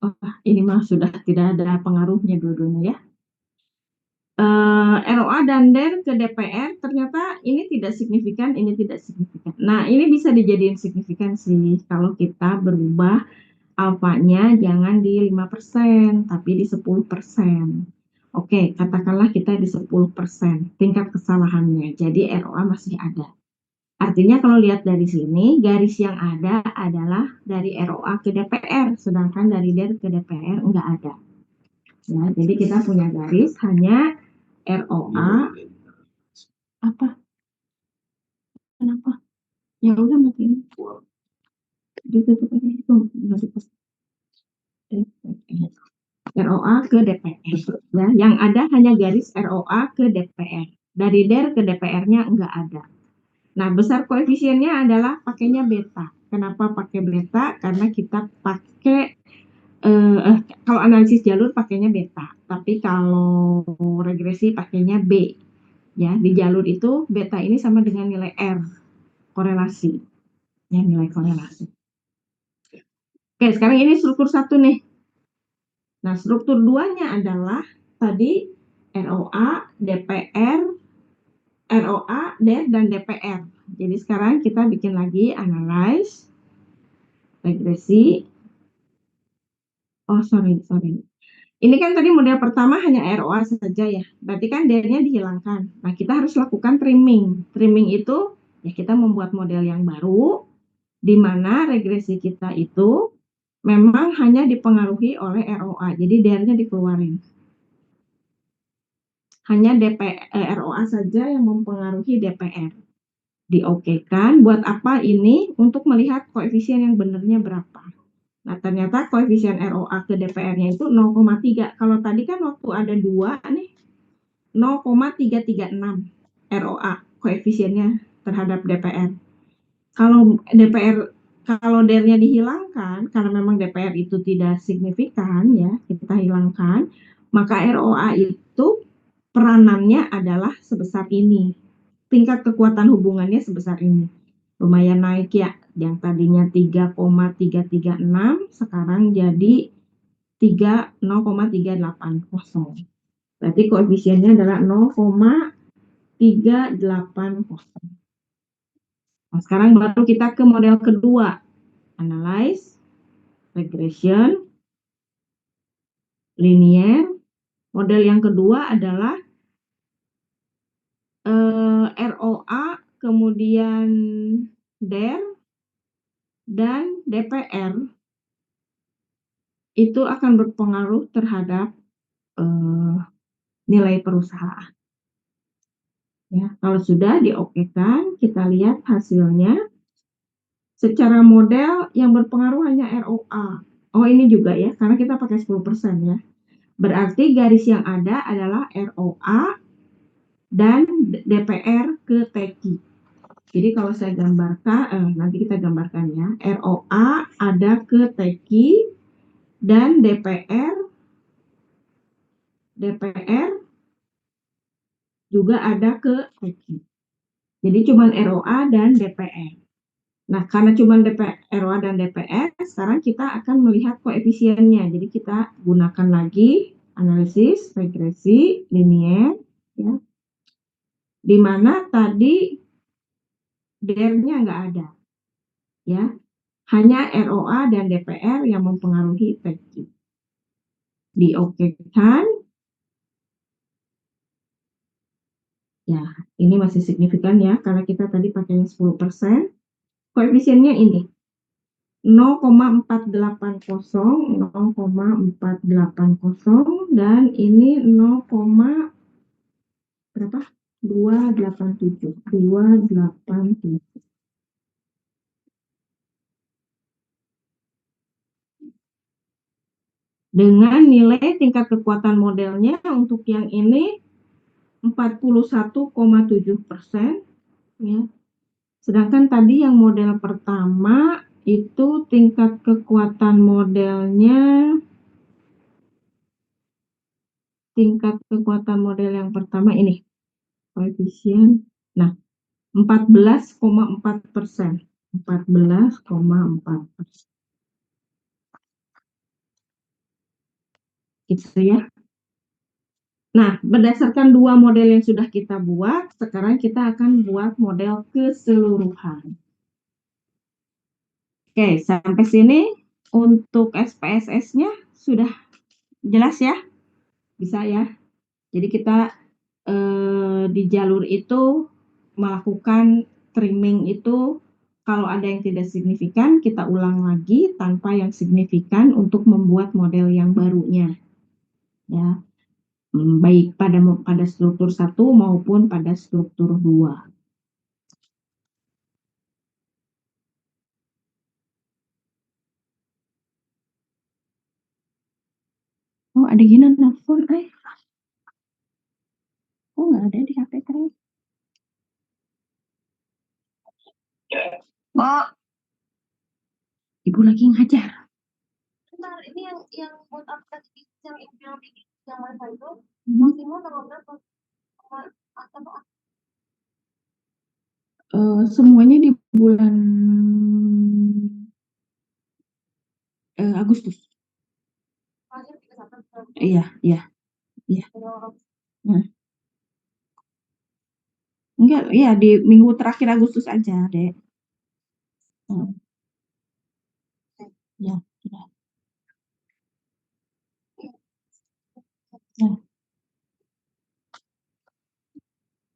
Oh, ini mah sudah tidak ada pengaruhnya dua-duanya ya. ROA dan DER ke DPR ternyata ini tidak signifikan, ini tidak signifikan. Nah, ini bisa dijadiin signifikan sih kalau kita berubah alfanya jangan di 5%, tapi di 10%. Oke, katakanlah kita di 10% tingkat kesalahannya. Jadi ROA masih ada. Artinya kalau lihat dari sini, garis yang ada adalah dari ROA ke DPR, sedangkan dari DER ke DPR enggak ada. Ya, jadi kita punya garis hanya ROA apa? Kenapa? Ya udah matiin. Ditutup aja itu nggak ditutup. ROA ke DPR. Ya, yang ada hanya garis ROA ke DPR. Dari DER ke DPR-nya enggak ada. Nah, besar koefisiennya adalah pakainya beta. Kenapa pakai beta? Karena kita pakai kalau analisis jalur pakainya beta, tapi kalau regresi pakainya B. Ya, di jalur itu beta ini sama dengan nilai R, korelasi. Ya, nilai korelasi. Oke, sekarang ini struktur 1 nih. Nah, struktur 2-nya adalah tadi ROA, DPR, ROA, DER, dan DPR. Jadi sekarang kita bikin lagi analyze, regresi. Oh, sorry. Ini kan tadi model pertama hanya ROA saja ya. Berarti kan DER-nya dihilangkan. Nah, kita harus lakukan trimming. Trimming itu ya kita membuat model yang baru di mana regresi kita itu memang hanya dipengaruhi oleh ROA. Jadi DER-nya dikeluarin. Hanya ROA saja yang mempengaruhi DPR. Di-okekan. Buat apa ini? Untuk melihat koefisien yang benernya berapa. Nah, ternyata koefisien ROA ke DPR-nya itu 0,3. Kalau tadi kan waktu ada 2 nih, 0,336 ROA koefisiennya terhadap DPR. kalau DER-nya dihilangkan, karena memang DPR itu tidak signifikan ya, kita hilangkan, maka ROA itu peranannya adalah sebesar ini. Tingkat kekuatan hubungannya sebesar ini. Lumayan naik ya, yang tadinya 3,336 sekarang jadi 0,380. Berarti koefisiennya adalah 0,380. Nah, sekarang baru kita ke model kedua. Analyze, regression, linear. Model yang kedua adalah ROA, kemudian DER, dan DPR. Itu akan berpengaruh terhadap nilai perusahaan. Ya, kalau sudah diokekan, kita lihat hasilnya. Secara model yang berpengaruh hanya ROA. Oh, ini juga ya, karena kita pakai 10% ya. Berarti garis yang ada adalah ROA dan DPR ke TEKI. Jadi kalau saya gambarkan, nanti kita gambarkan ya. ROA ada ke TEKI dan DPR juga ada ke TEKI. Jadi cuma ROA dan DPR. Nah, karena cuma ROA dan DPR, sekarang kita akan melihat koefisiennya. Jadi kita gunakan lagi analisis, regresi, linear, ya. Di mana tadi DER-nya nggak ada, ya. Hanya ROA dan DPR yang mempengaruhi TEKI. Diokekan. Ya, ini masih signifikan ya, karena kita tadi pakainya 10%. Koefisiennya ini. 0,480, 0,480, dan ini 287. Dengan nilai tingkat kekuatan modelnya untuk yang ini 41,7%, ya. Sedangkan tadi yang model pertama itu tingkat kekuatan modelnya, yang pertama ini koefisien, nah 14,4%, 14,4%, gitu ya. Nah, berdasarkan dua model yang sudah kita buat, sekarang kita akan buat model keseluruhan. Oke, sampai sini untuk SPSS-nya sudah jelas ya? Bisa ya? Jadi kita di jalur itu melakukan trimming itu, kalau ada yang tidak signifikan, kita ulang lagi tanpa yang signifikan untuk membuat model yang barunya. Ya, baik pada struktur 1 maupun pada struktur 2. Oh, ada gini nelfon, oh nggak ada di HP terus. Ibu lagi ngajar. Bentar, ini yang buat aplikasi yang yang mana itu? Maksimal tanggal berapa? Semuanya di bulan Agustus. Iya. Enggak, iya di minggu terakhir Agustus aja, Dek. Ya, sudah. Ya.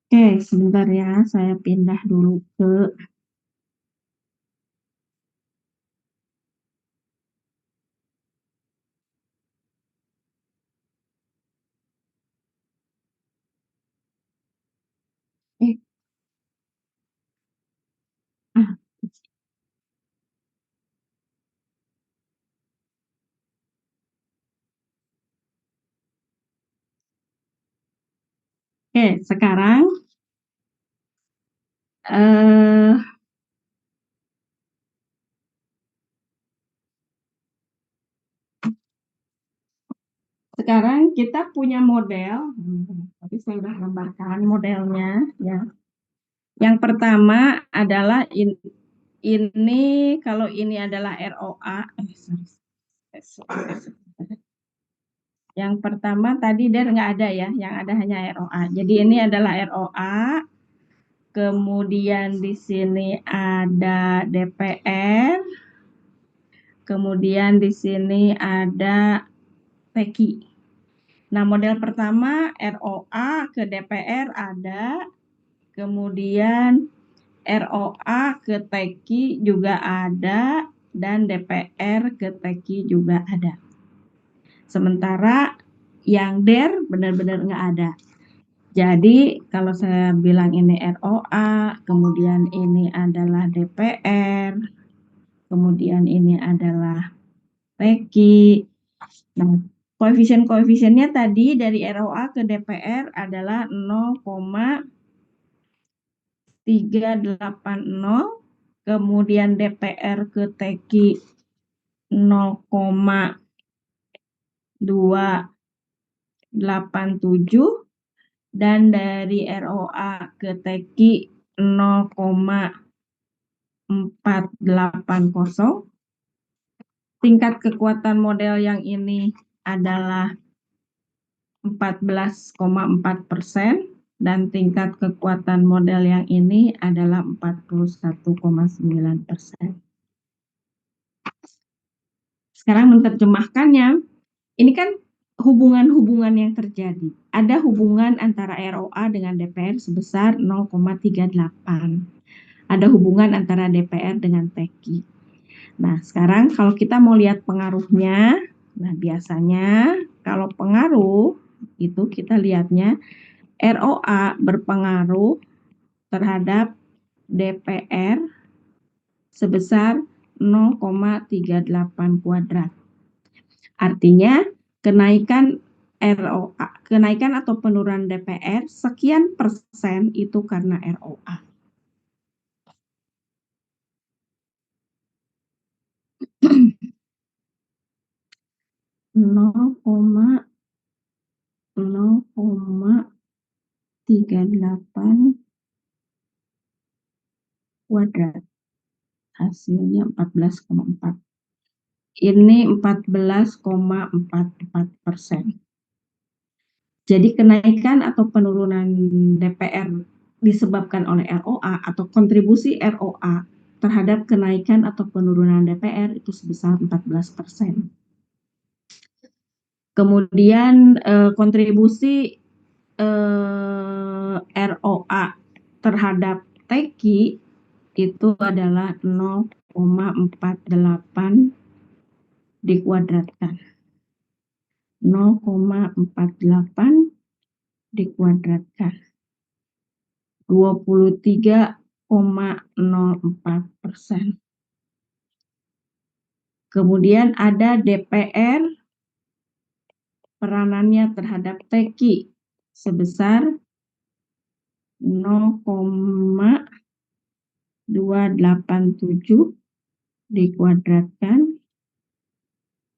Oke, sebentar ya, saya pindah dulu ke Oke, sekarang sekarang kita punya model, tapi saya sudah gambarkan modelnya ya. Yang pertama adalah ini kalau ini adalah ROA. Yang pertama tadi dia nggak ada ya, yang ada hanya ROA. Jadi ini adalah ROA. Kemudian di sini ada DPR. Kemudian di sini ada TEKI. Nah, model pertama ROA ke DPR ada. Kemudian ROA ke TEKI juga ada. Dan DPR ke TEKI juga ada. Sementara yang DER benar-benar nggak ada. Jadi kalau saya bilang ini ROA, kemudian ini adalah DPR, kemudian ini adalah TEKI. Nah, koefisien-koefisiennya tadi dari ROA ke DPR adalah 0,380, kemudian DPR ke TEKI 0,287, dan dari ROA ke TEKI 0,480. Tingkat kekuatan model yang ini adalah 14,4% dan tingkat kekuatan model yang ini adalah 41,9%. Sekarang menerjemahkannya, ini kan hubungan-hubungan yang terjadi. Ada hubungan antara ROA dengan DPR sebesar 0,38. Ada hubungan antara DPR dengan TEKI. Nah, sekarang kalau kita mau lihat pengaruhnya, nah biasanya kalau pengaruh itu kita lihatnya ROA berpengaruh terhadap DPR sebesar 0,38 kuadrat. Artinya kenaikan ROA, kenaikan atau penurunan DPR sekian persen itu karena ROA. Nol koma 0,38 kuadrat. Hasilnya 14,4. Ini 14,44%. Jadi kenaikan atau penurunan DPR disebabkan oleh ROA atau kontribusi ROA terhadap kenaikan atau penurunan DPR itu sebesar 14%. Kemudian kontribusi ROA terhadap TEKI itu adalah 0,48 dikuadratkan. 0,48 dikuadratkan. 23,04%. Kemudian ada DPR, peranannya terhadap TEKI sebesar 0,287 dikuadratkan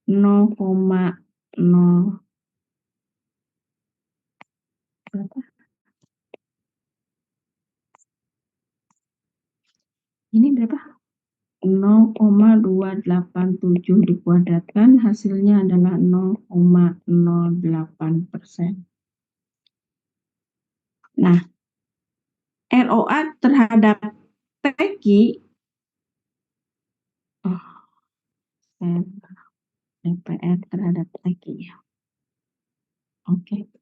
0,0 berapa? Ini berapa? 0,287 dikuadratkan, hasilnya adalah 0,08%. Nah, ROA terhadap TEKI, DPR terhadap TEKI ya. Oke.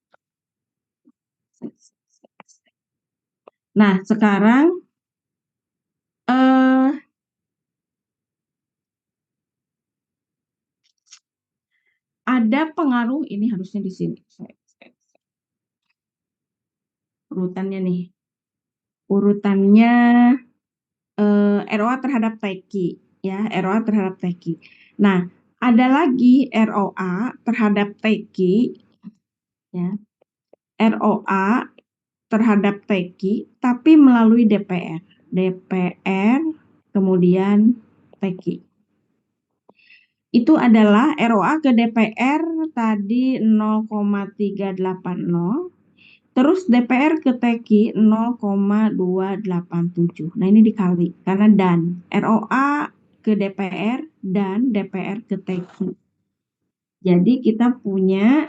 Nah, sekarang ada pengaruh, ini harusnya di sini. Urutannya nih. Urutannya ROA terhadap TEKI ya, ROA terhadap TEKI. Nah, ada lagi ROA terhadap TEKI ya. ROA terhadap TEKI tapi melalui DPR kemudian TEKI. itu adalah ROA ke DPR tadi 0,380, terus DPR ke TEKI 0,287. Nah, ini dikali karena dan ROA ke DPR dan DPR ke TEKI. Jadi kita punya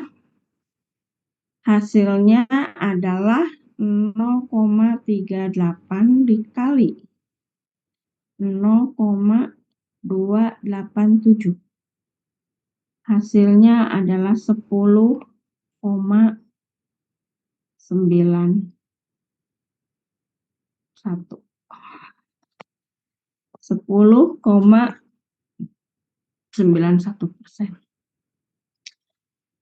hasilnya adalah 0,38 dikali 0,287. Hasilnya adalah 10,91. 10,91%.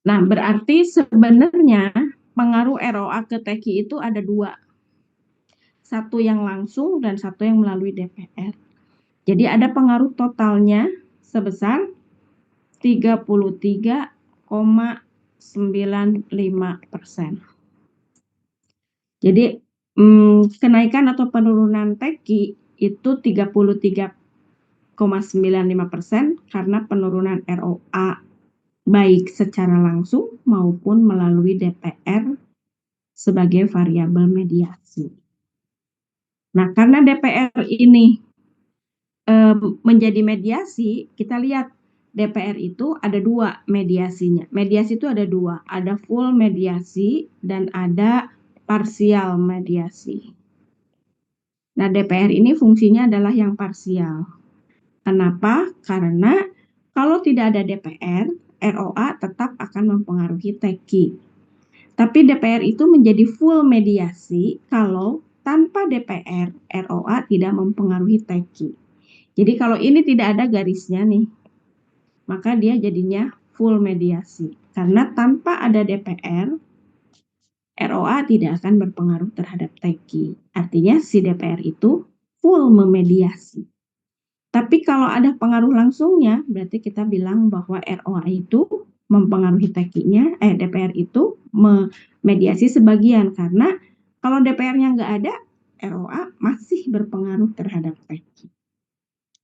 Nah, berarti sebenarnya pengaruh ROA ke TEKI itu ada dua. Satu yang langsung dan satu yang melalui DPR. Jadi ada pengaruh totalnya sebesar 33,95%. Jadi kenaikan atau penurunan TEKI itu 33,95% karena penurunan ROA baik secara langsung maupun melalui DPR sebagai variabel mediasi. Nah, karena DPR ini menjadi mediasi, kita lihat DPR itu ada dua mediasinya. Mediasi itu ada dua, ada full mediasi dan ada parsial mediasi. Nah, DPR ini fungsinya adalah yang parsial. Kenapa? Karena kalau tidak ada DPR, ROA tetap akan mempengaruhi TEKI. Tapi DPR itu menjadi full mediasi kalau tanpa DPR, ROA tidak mempengaruhi TEKI. Jadi kalau ini tidak ada garisnya nih, maka dia jadinya full mediasi. Karena tanpa ada DPR, ROA tidak akan berpengaruh terhadap TEKI. Artinya si DPR itu full memediasi. Tapi kalau ada pengaruh langsungnya, berarti kita bilang bahwa ROA itu mempengaruhi TEKI-nya, DPR itu memediasi sebagian. Karena kalau DPR-nya nggak ada, ROA masih berpengaruh terhadap TEKI.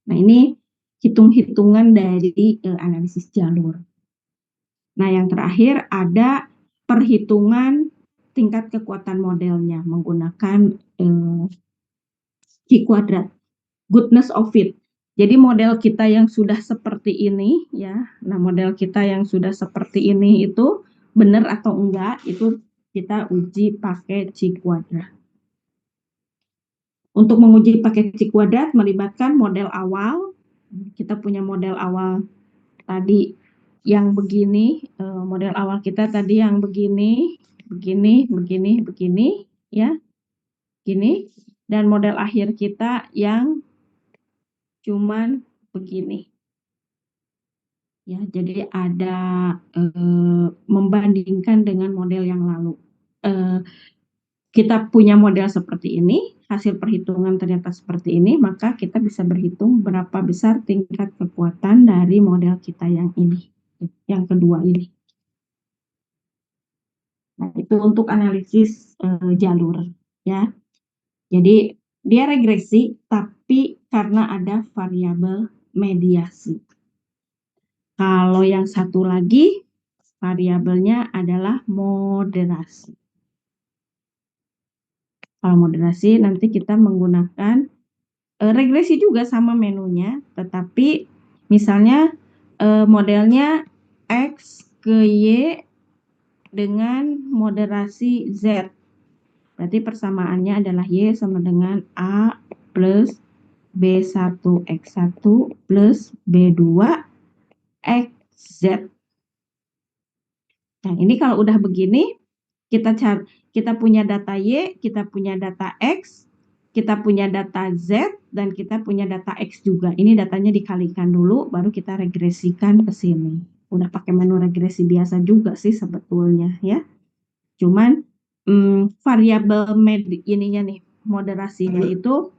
Nah, ini hitung-hitungan dari analisis jalur. Nah, yang terakhir ada perhitungan tingkat kekuatan modelnya menggunakan Q kuadrat, goodness of fit. Jadi model kita yang sudah seperti ini ya, nah model kita yang sudah seperti ini itu benar atau enggak itu kita uji pakai Q kuadrat. Untuk menguji pakai Q kuadrat melibatkan model awal. Kita punya model awal tadi yang begini, model awal kita tadi yang begini, ya, gini, dan model akhir kita yang cuman begini. Ya, jadi ada membandingkan dengan model yang lalu. Kita punya model seperti ini, hasil perhitungan ternyata seperti ini, maka kita bisa berhitung berapa besar tingkat kekuatan dari model kita yang ini, yang kedua ini. Nah, itu untuk analisis jalur, ya. Jadi dia regresi, tapi karena ada variabel mediasi. Kalau yang satu lagi, variabelnya adalah moderasi. Kalau moderasi nanti kita menggunakan regresi juga sama menunya, tetapi misalnya modelnya X ke Y dengan moderasi Z. Berarti persamaannya adalah Y sama dengan A plus B1X1 plus B2XZ. Nah, ini kalau udah begini, kita punya data Y, kita punya data X, kita punya data Z, dan kita punya data X juga. Ini datanya dikalikan dulu, baru kita regresikan ke sini. Udah pakai menu regresi biasa juga sih sebetulnya ya. Cuman variabel ininya nih, moderasinya itu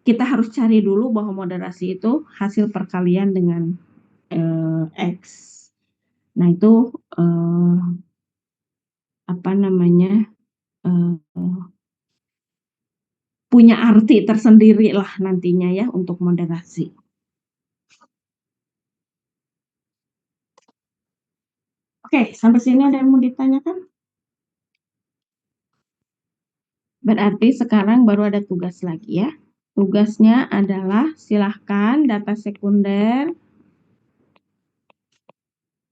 kita harus cari dulu bahwa moderasi itu hasil perkalian dengan X. Nah, itu apa namanya, punya arti tersendiri lah nantinya ya untuk moderasi. Oke, sampai sini ada yang mau ditanyakan? Berarti sekarang baru ada tugas lagi ya. Tugasnya adalah silahkan data sekunder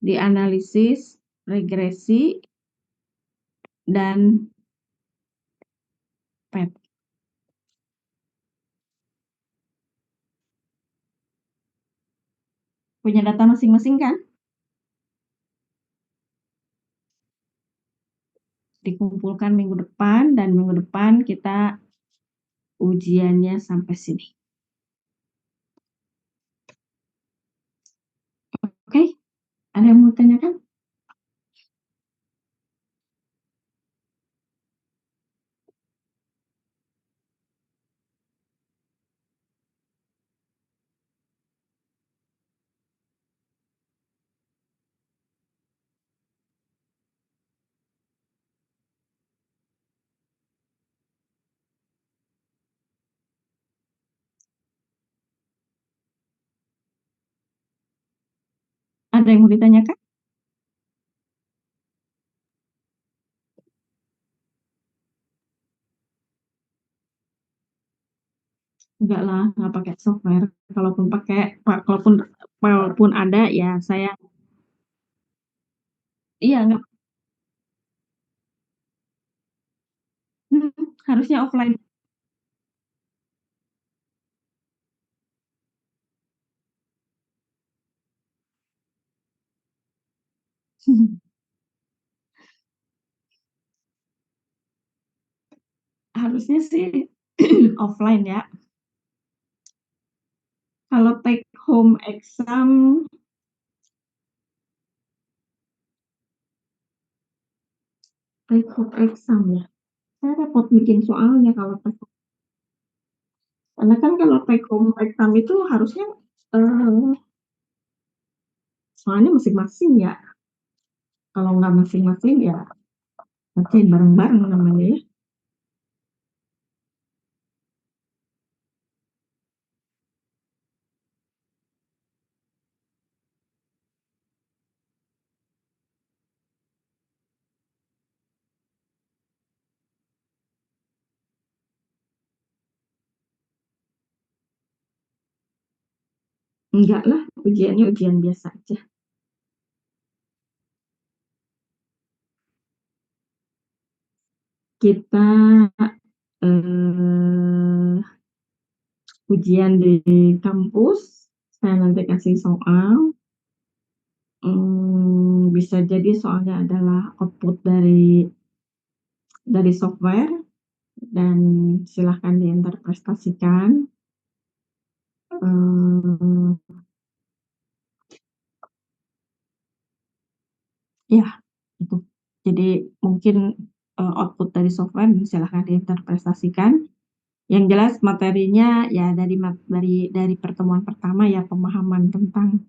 dianalisis, regresi, dan PET. Punya data masing-masing kan? Dikumpulkan minggu depan, dan minggu depan kita ujiannya sampai sini. Oke, ada yang mau tanyakan? Ada yang mau ditanyakan? Enggak lah, nggak pakai software. Kalaupun ada ya saya, iya nggak, harusnya offline. Harusnya sih offline ya. Kalau take home exam ya. Saya repot bikin soalnya kalau take home. Karena kan kalau take home exam itu harusnya soalnya masing-masing ya. Kalau nggak masing-masing ya kerjain bareng-bareng namanya ya. Enggak lah, ujiannya ujian biasa aja. Kita ujian di kampus, saya nanti kasih soal. Bisa jadi soalnya adalah output dari software, dan silahkan diinterpretasikan. Ya, itu. Jadi mungkin output dari software silahkan diinterpretasikan. Yang jelas materinya ya dari pertemuan pertama ya, pemahaman tentang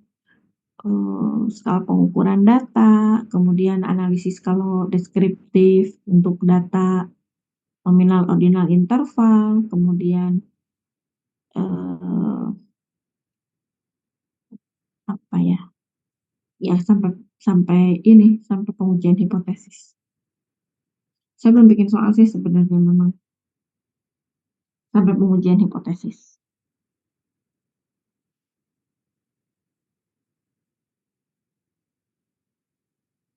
skala pengukuran data, kemudian analisis kalau deskriptif untuk data nominal, ordinal, interval, kemudian apa ya? Ya sampai pengujian hipotesis. Saya belum bikin soal sih sebenarnya, memang sampai pengujian hipotesis.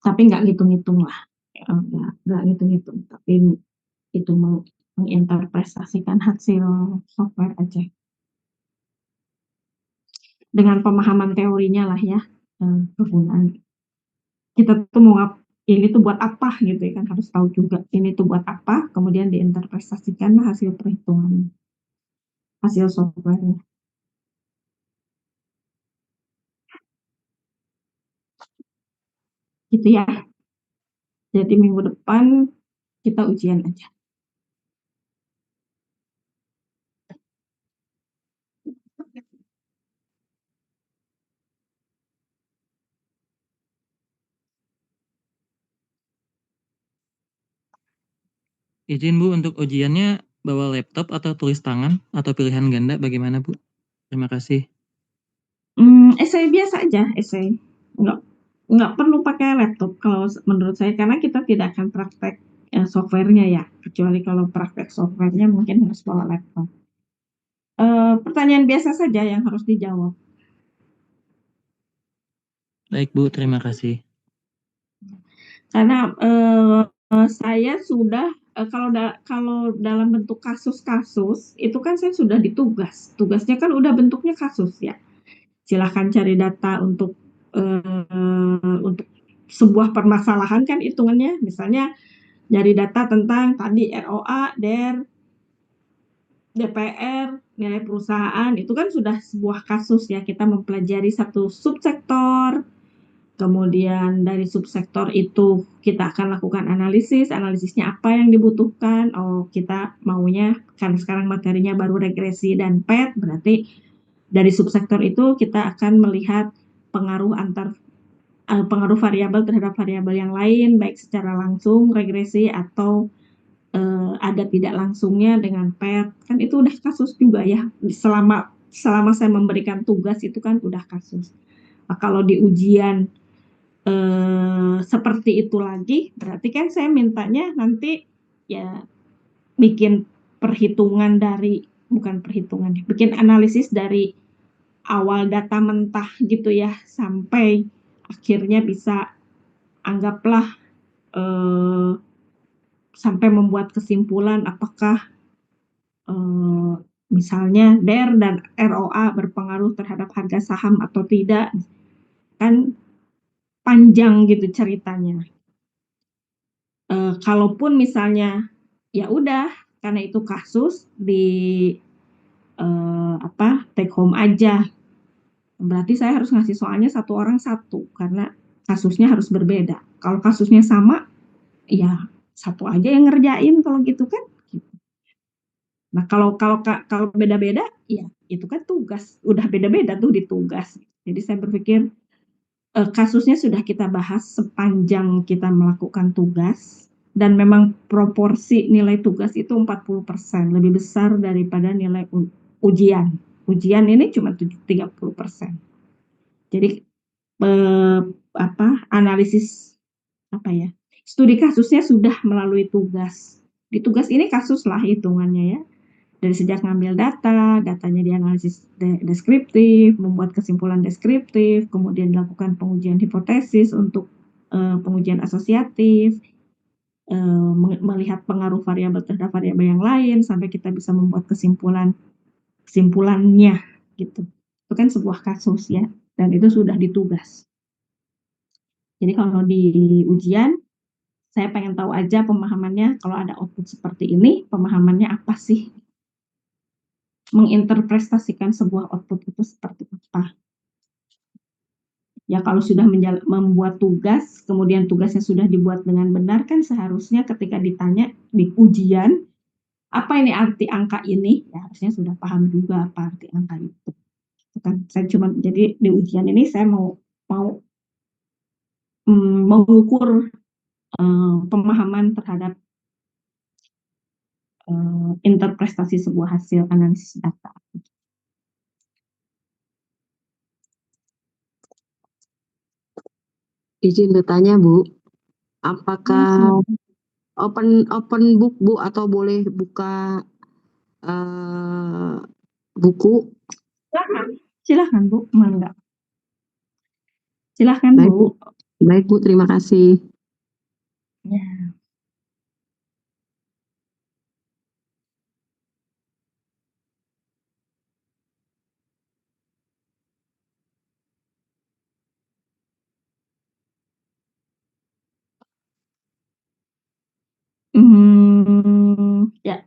Tapi nggak ngitung-ngitung lah, nggak ngitung-ngitung, tapi itu menginterpretasikan hasil software aja dengan pemahaman teorinya lah ya, kegunaan kita tuh ini tuh buat apa gitu ya kan, harus tahu juga ini tuh buat apa, kemudian diinterpretasikan hasil perhitungan hasil software. Gitu ya. Jadi minggu depan kita ujian aja. Izin Bu, untuk ujiannya bawa laptop atau tulis tangan atau pilihan ganda, bagaimana Bu? Terima kasih. Esai biasa aja, esai. nggak perlu pakai laptop kalau menurut saya, karena kita tidak akan praktek softwarenya ya, kecuali kalau praktek softwarenya mungkin harus bawa laptop. Pertanyaan biasa saja yang harus dijawab. Baik Bu, terima kasih. Karena saya sudah kalau dalam bentuk kasus-kasus itu kan saya sudah ditugas. Tugasnya kan udah bentuknya kasus ya. Silahkan cari data untuk sebuah permasalahan kan hitungannya. Misalnya dari data tentang tadi ROA, DER, DPR, nilai perusahaan, itu kan sudah sebuah kasus ya. Kita mempelajari satu subsektor, kemudian dari subsektor itu kita akan lakukan analisisnya apa yang dibutuhkan. Oh, kita maunya, kan sekarang materinya baru regresi dan PET, berarti dari subsektor itu kita akan melihat pengaruh variabel terhadap variabel yang lain, baik secara langsung regresi atau ada tidak langsungnya dengan PET. Kan itu udah kasus juga ya. Selama saya memberikan tugas itu kan udah kasus. Nah, kalau di ujian seperti itu lagi, berarti kan saya mintanya nanti ya bikin bikin analisis dari awal data mentah gitu ya, sampai akhirnya bisa anggaplah sampai membuat kesimpulan apakah misalnya DER dan ROA berpengaruh terhadap harga saham atau tidak, kan panjang gitu ceritanya. Kalaupun misalnya ya udah karena itu kasus di take home aja, berarti saya harus ngasih soalnya satu orang satu karena kasusnya harus berbeda. Kalau kasusnya sama, ya satu aja yang ngerjain kalau gitu kan. Nah kalau beda-beda, ya itu kan tugas, udah beda-beda tuh di tugas. Jadi saya berpikir kasusnya sudah kita bahas sepanjang kita melakukan tugas, dan memang proporsi nilai tugas itu 40%, lebih besar daripada nilai ujian. Ujian ini cuma 30%. Jadi analisis studi kasusnya sudah melalui tugas. Di tugas ini kasus lah hitungannya ya. Dari sejak ngambil datanya dianalisis deskriptif, membuat kesimpulan deskriptif, kemudian dilakukan pengujian hipotesis untuk pengujian asosiatif, melihat pengaruh variabel terhadap variabel yang lain, sampai kita bisa membuat kesimpulannya gitu. Itu kan sebuah kasus ya, dan itu sudah ditugas. Jadi kalau di ujian, saya pengen tahu aja pemahamannya, kalau ada output seperti ini, pemahamannya apa sih? Menginterpretasikan sebuah output itu seperti apa. Ya kalau sudah membuat tugas, kemudian tugasnya sudah dibuat dengan benar, kan seharusnya ketika ditanya di ujian, apa ini arti angka ini? Ya harusnya sudah paham juga apa arti angka itu. Kan saya jadi di ujian ini saya mau mengukur pemahaman terhadap interpretasi sebuah hasil analisis data. Izin bertanya Bu, apakah open book Bu atau boleh buka buku? Silakan Bu, mangga. Silakan Baik, Bu. Baik Bu, terima kasih. Ya. Ya,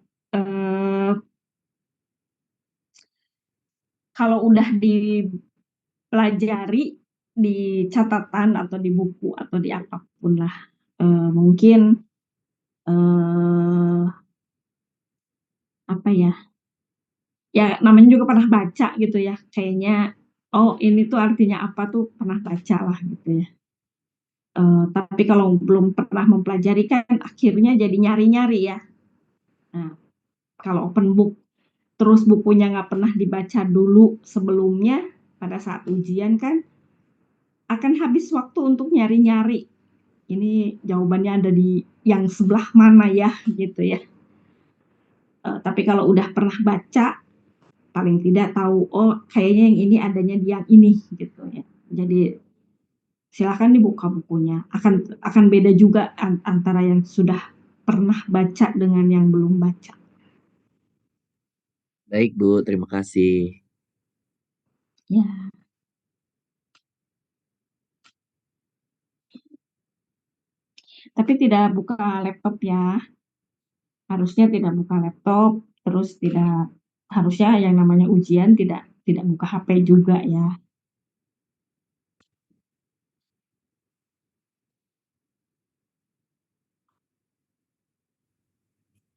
kalau udah dipelajari di catatan atau di buku atau di apapun lah, mungkin ya namanya juga pernah baca gitu ya, kayaknya oh ini tuh artinya apa tuh pernah baca lah gitu ya. Tapi kalau belum pernah mempelajari kan akhirnya jadi nyari-nyari ya. Nah, kalau open book terus bukunya nggak pernah dibaca dulu sebelumnya pada saat ujian kan akan habis waktu untuk nyari-nyari. Ini jawabannya ada di yang sebelah mana ya, gitu ya. Tapi kalau udah pernah baca, paling tidak tahu, oh kayaknya yang ini adanya di yang ini, gitu ya. Jadi silakan dibuka bukunya. Akan beda juga antara yang sudah pernah baca dengan yang belum baca. Baik Bu, terima kasih. Ya. Tapi tidak buka laptop ya. Harusnya tidak buka laptop, terus harusnya yang namanya ujian tidak buka HP juga ya.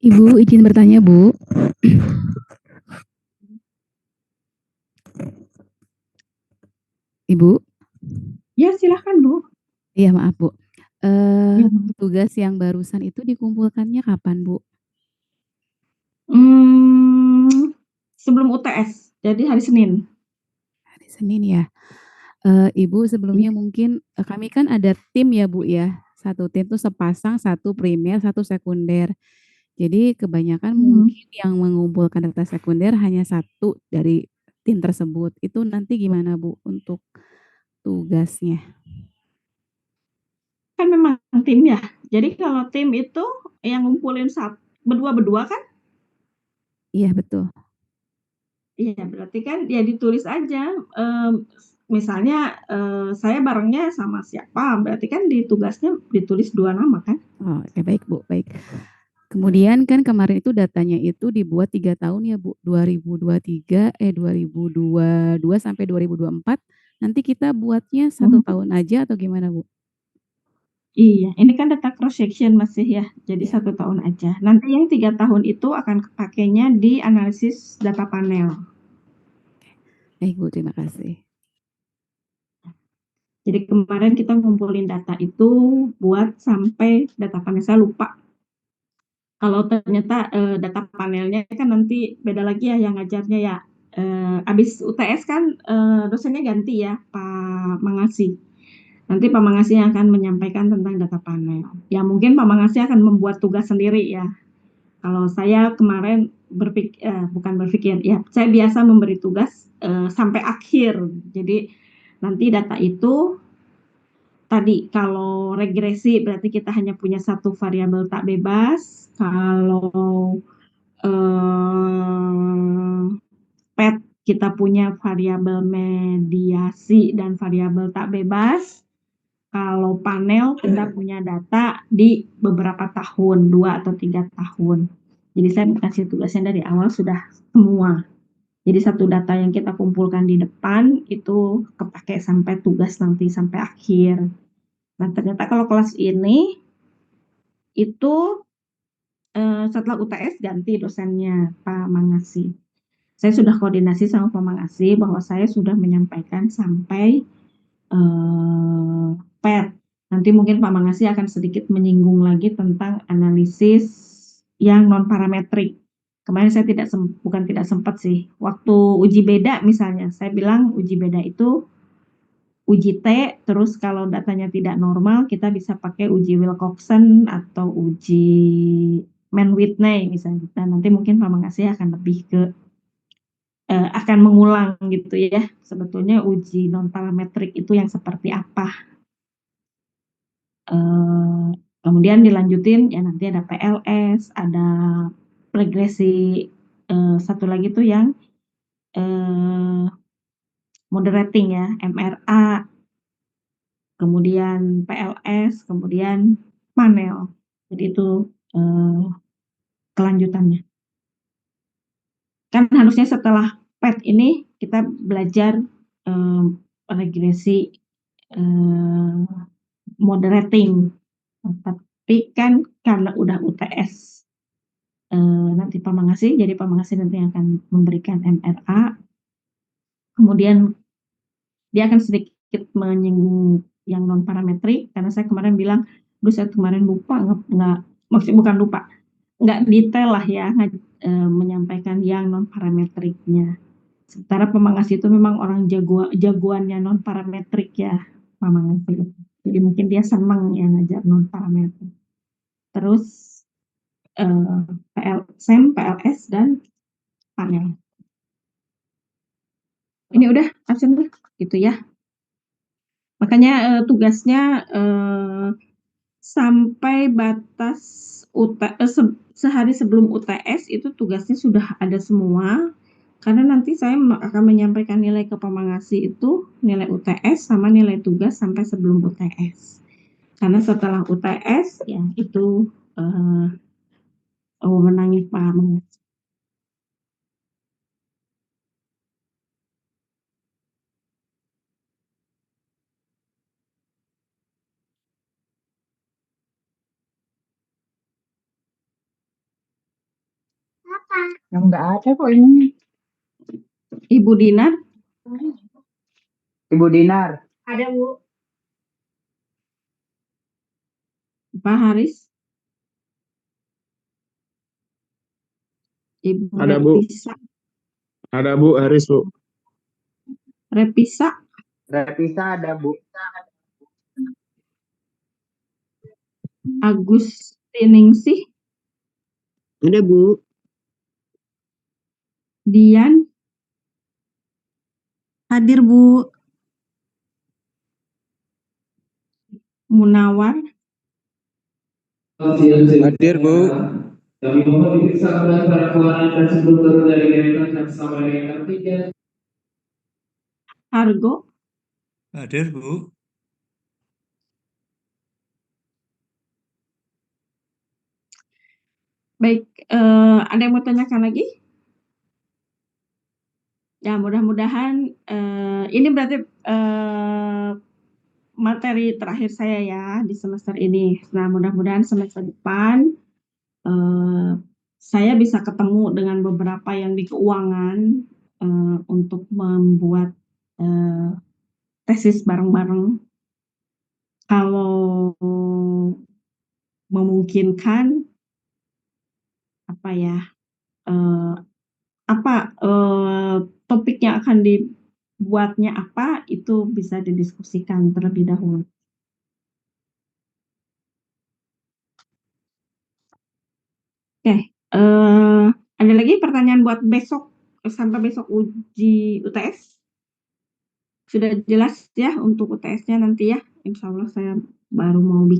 Ibu izin bertanya, Bu. Ibu? Ya, silahkan Bu. Iya, maaf, Bu. Ya. Tugas yang barusan itu dikumpulkannya kapan, Bu? Sebelum UTS, jadi hari Senin. Hari Senin ya. Ibu sebelumnya mungkin kami kan ada tim ya, Bu ya. Satu tim tuh sepasang, satu primer, satu sekunder. Jadi kebanyakan mungkin yang mengumpulkan data sekunder hanya satu dari tim tersebut. Itu nanti gimana, Bu, untuk tugasnya? Kan memang tim ya. Jadi kalau tim itu yang ngumpulin berdua-berdua kan? Iya, betul. Iya, berarti kan ya ditulis aja. Misalnya saya barengnya sama siapa, berarti kan di tugasnya ditulis 2 nama kan? Oh, oke, baik Bu, baik. Kemudian kan kemarin itu datanya itu dibuat 3 tahun ya Bu, 2023 sampai 2024. Nanti kita buatnya 1 tahun aja atau gimana Bu? Iya, ini kan data cross section masih ya, jadi 1 tahun aja. Nanti yang 3 tahun itu akan pakainya di analisis data panel. Baik Bu, terima kasih. Jadi kemarin kita ngumpulin data itu buat sampai data panel, saya lupa. Kalau ternyata data panelnya kan nanti beda lagi ya yang ngajarnya ya. Abis UTS kan dosennya ganti ya, Pak Mangasi. Nanti Pak Mangasi yang akan menyampaikan tentang data panel. Ya mungkin Pak Mangasi akan membuat tugas sendiri ya. Kalau saya kemarin bukan berpikir, ya saya biasa memberi tugas sampai akhir. Jadi nanti data itu tadi kalau regresi berarti kita hanya punya satu variabel tak bebas. Kalau PET kita punya variabel mediasi dan variabel tak bebas. Kalau panel kita punya data di beberapa tahun, 2 atau 3 tahun. Jadi saya kasih tugasnya dari awal sudah semua. Jadi satu data yang kita kumpulkan di depan itu kepake sampai tugas nanti sampai akhir. Nah ternyata kalau kelas ini itu setelah UTS ganti dosennya Pak Mangasi. Saya sudah koordinasi sama Pak Mangasi bahwa saya sudah menyampaikan sampai PET. Nanti mungkin Pak Mangasi akan sedikit menyinggung lagi tentang analisis yang non parametrik. Kemarin saya tidak sempat sih. Waktu uji beda misalnya, saya bilang uji beda itu uji T, terus kalau datanya tidak normal kita bisa pakai uji Wilcoxon atau uji Mann-Whitney misalnya. Dan nanti mungkin Pak Mangasi akan lebih ke akan mengulang gitu ya. Sebetulnya uji non parametrik itu yang seperti apa. Kemudian dilanjutin ya nanti ada PLS, ada regresi, satu lagi tuh yang moderating ya, MRA, kemudian PLS, kemudian panel. Jadi itu kelanjutannya. Kan harusnya setelah PET ini kita belajar regresi moderating. Tapi kan karena udah UTS nanti Pak Mangasi, jadi Pak Mangasi nanti akan memberikan MRA. Kemudian dia akan sedikit menyinggung yang non parametrik karena saya kemarin bilang, saya kemarin lupa maksudnya bukan lupa, nggak detail lah ya menyampaikan yang non parametriknya. Sementara Pak Mangasi itu memang orang jagoannya non parametrik ya. Mama ngasih. Jadi mungkin dia seneng ya ngajar non parameter. Terus SEM, PLS dan panel. Ini udah absen tuh, gitu ya. Makanya tugasnya sampai batas sehari sebelum UTS itu tugasnya sudah ada semua. Karena nanti saya akan menyampaikan nilai ke Pamangasi itu nilai UTS sama nilai tugas sampai sebelum UTS. Karena setelah UTS ya itu wewenangnya Pak Mangasi. Yang nggak ada kok ini. Ibu Dinar, Ibu Dinar. Ada, Bu. Pak Haris, Ibu Ada, Bu. Repisa, Ada Bu, Haris Bu. Repisa, Revisa ada, Bu. Agustiningsih, Ada Bu. Dian, Hadir Bu. Munawar, Hadir Bu. Kami mohon diperiksa kembali para pelanggan dan sebelum turun dari kereta dan sama dengan tiket. Argo, Hadir Bu. baik, ada yang mau tanyakan lagi? Ya mudah-mudahan ini berarti materi terakhir saya ya di semester ini. Nah mudah-mudahan semester depan saya bisa ketemu dengan beberapa yang di keuangan untuk membuat tesis bareng-bareng. Kalau memungkinkan apa ya topik yang akan dibuatnya apa itu bisa didiskusikan terlebih dahulu. Oke, ada lagi pertanyaan buat besok sampai besok uji UTS? Sudah jelas ya untuk UTS-nya nanti ya. Insya Allah saya baru mau bikin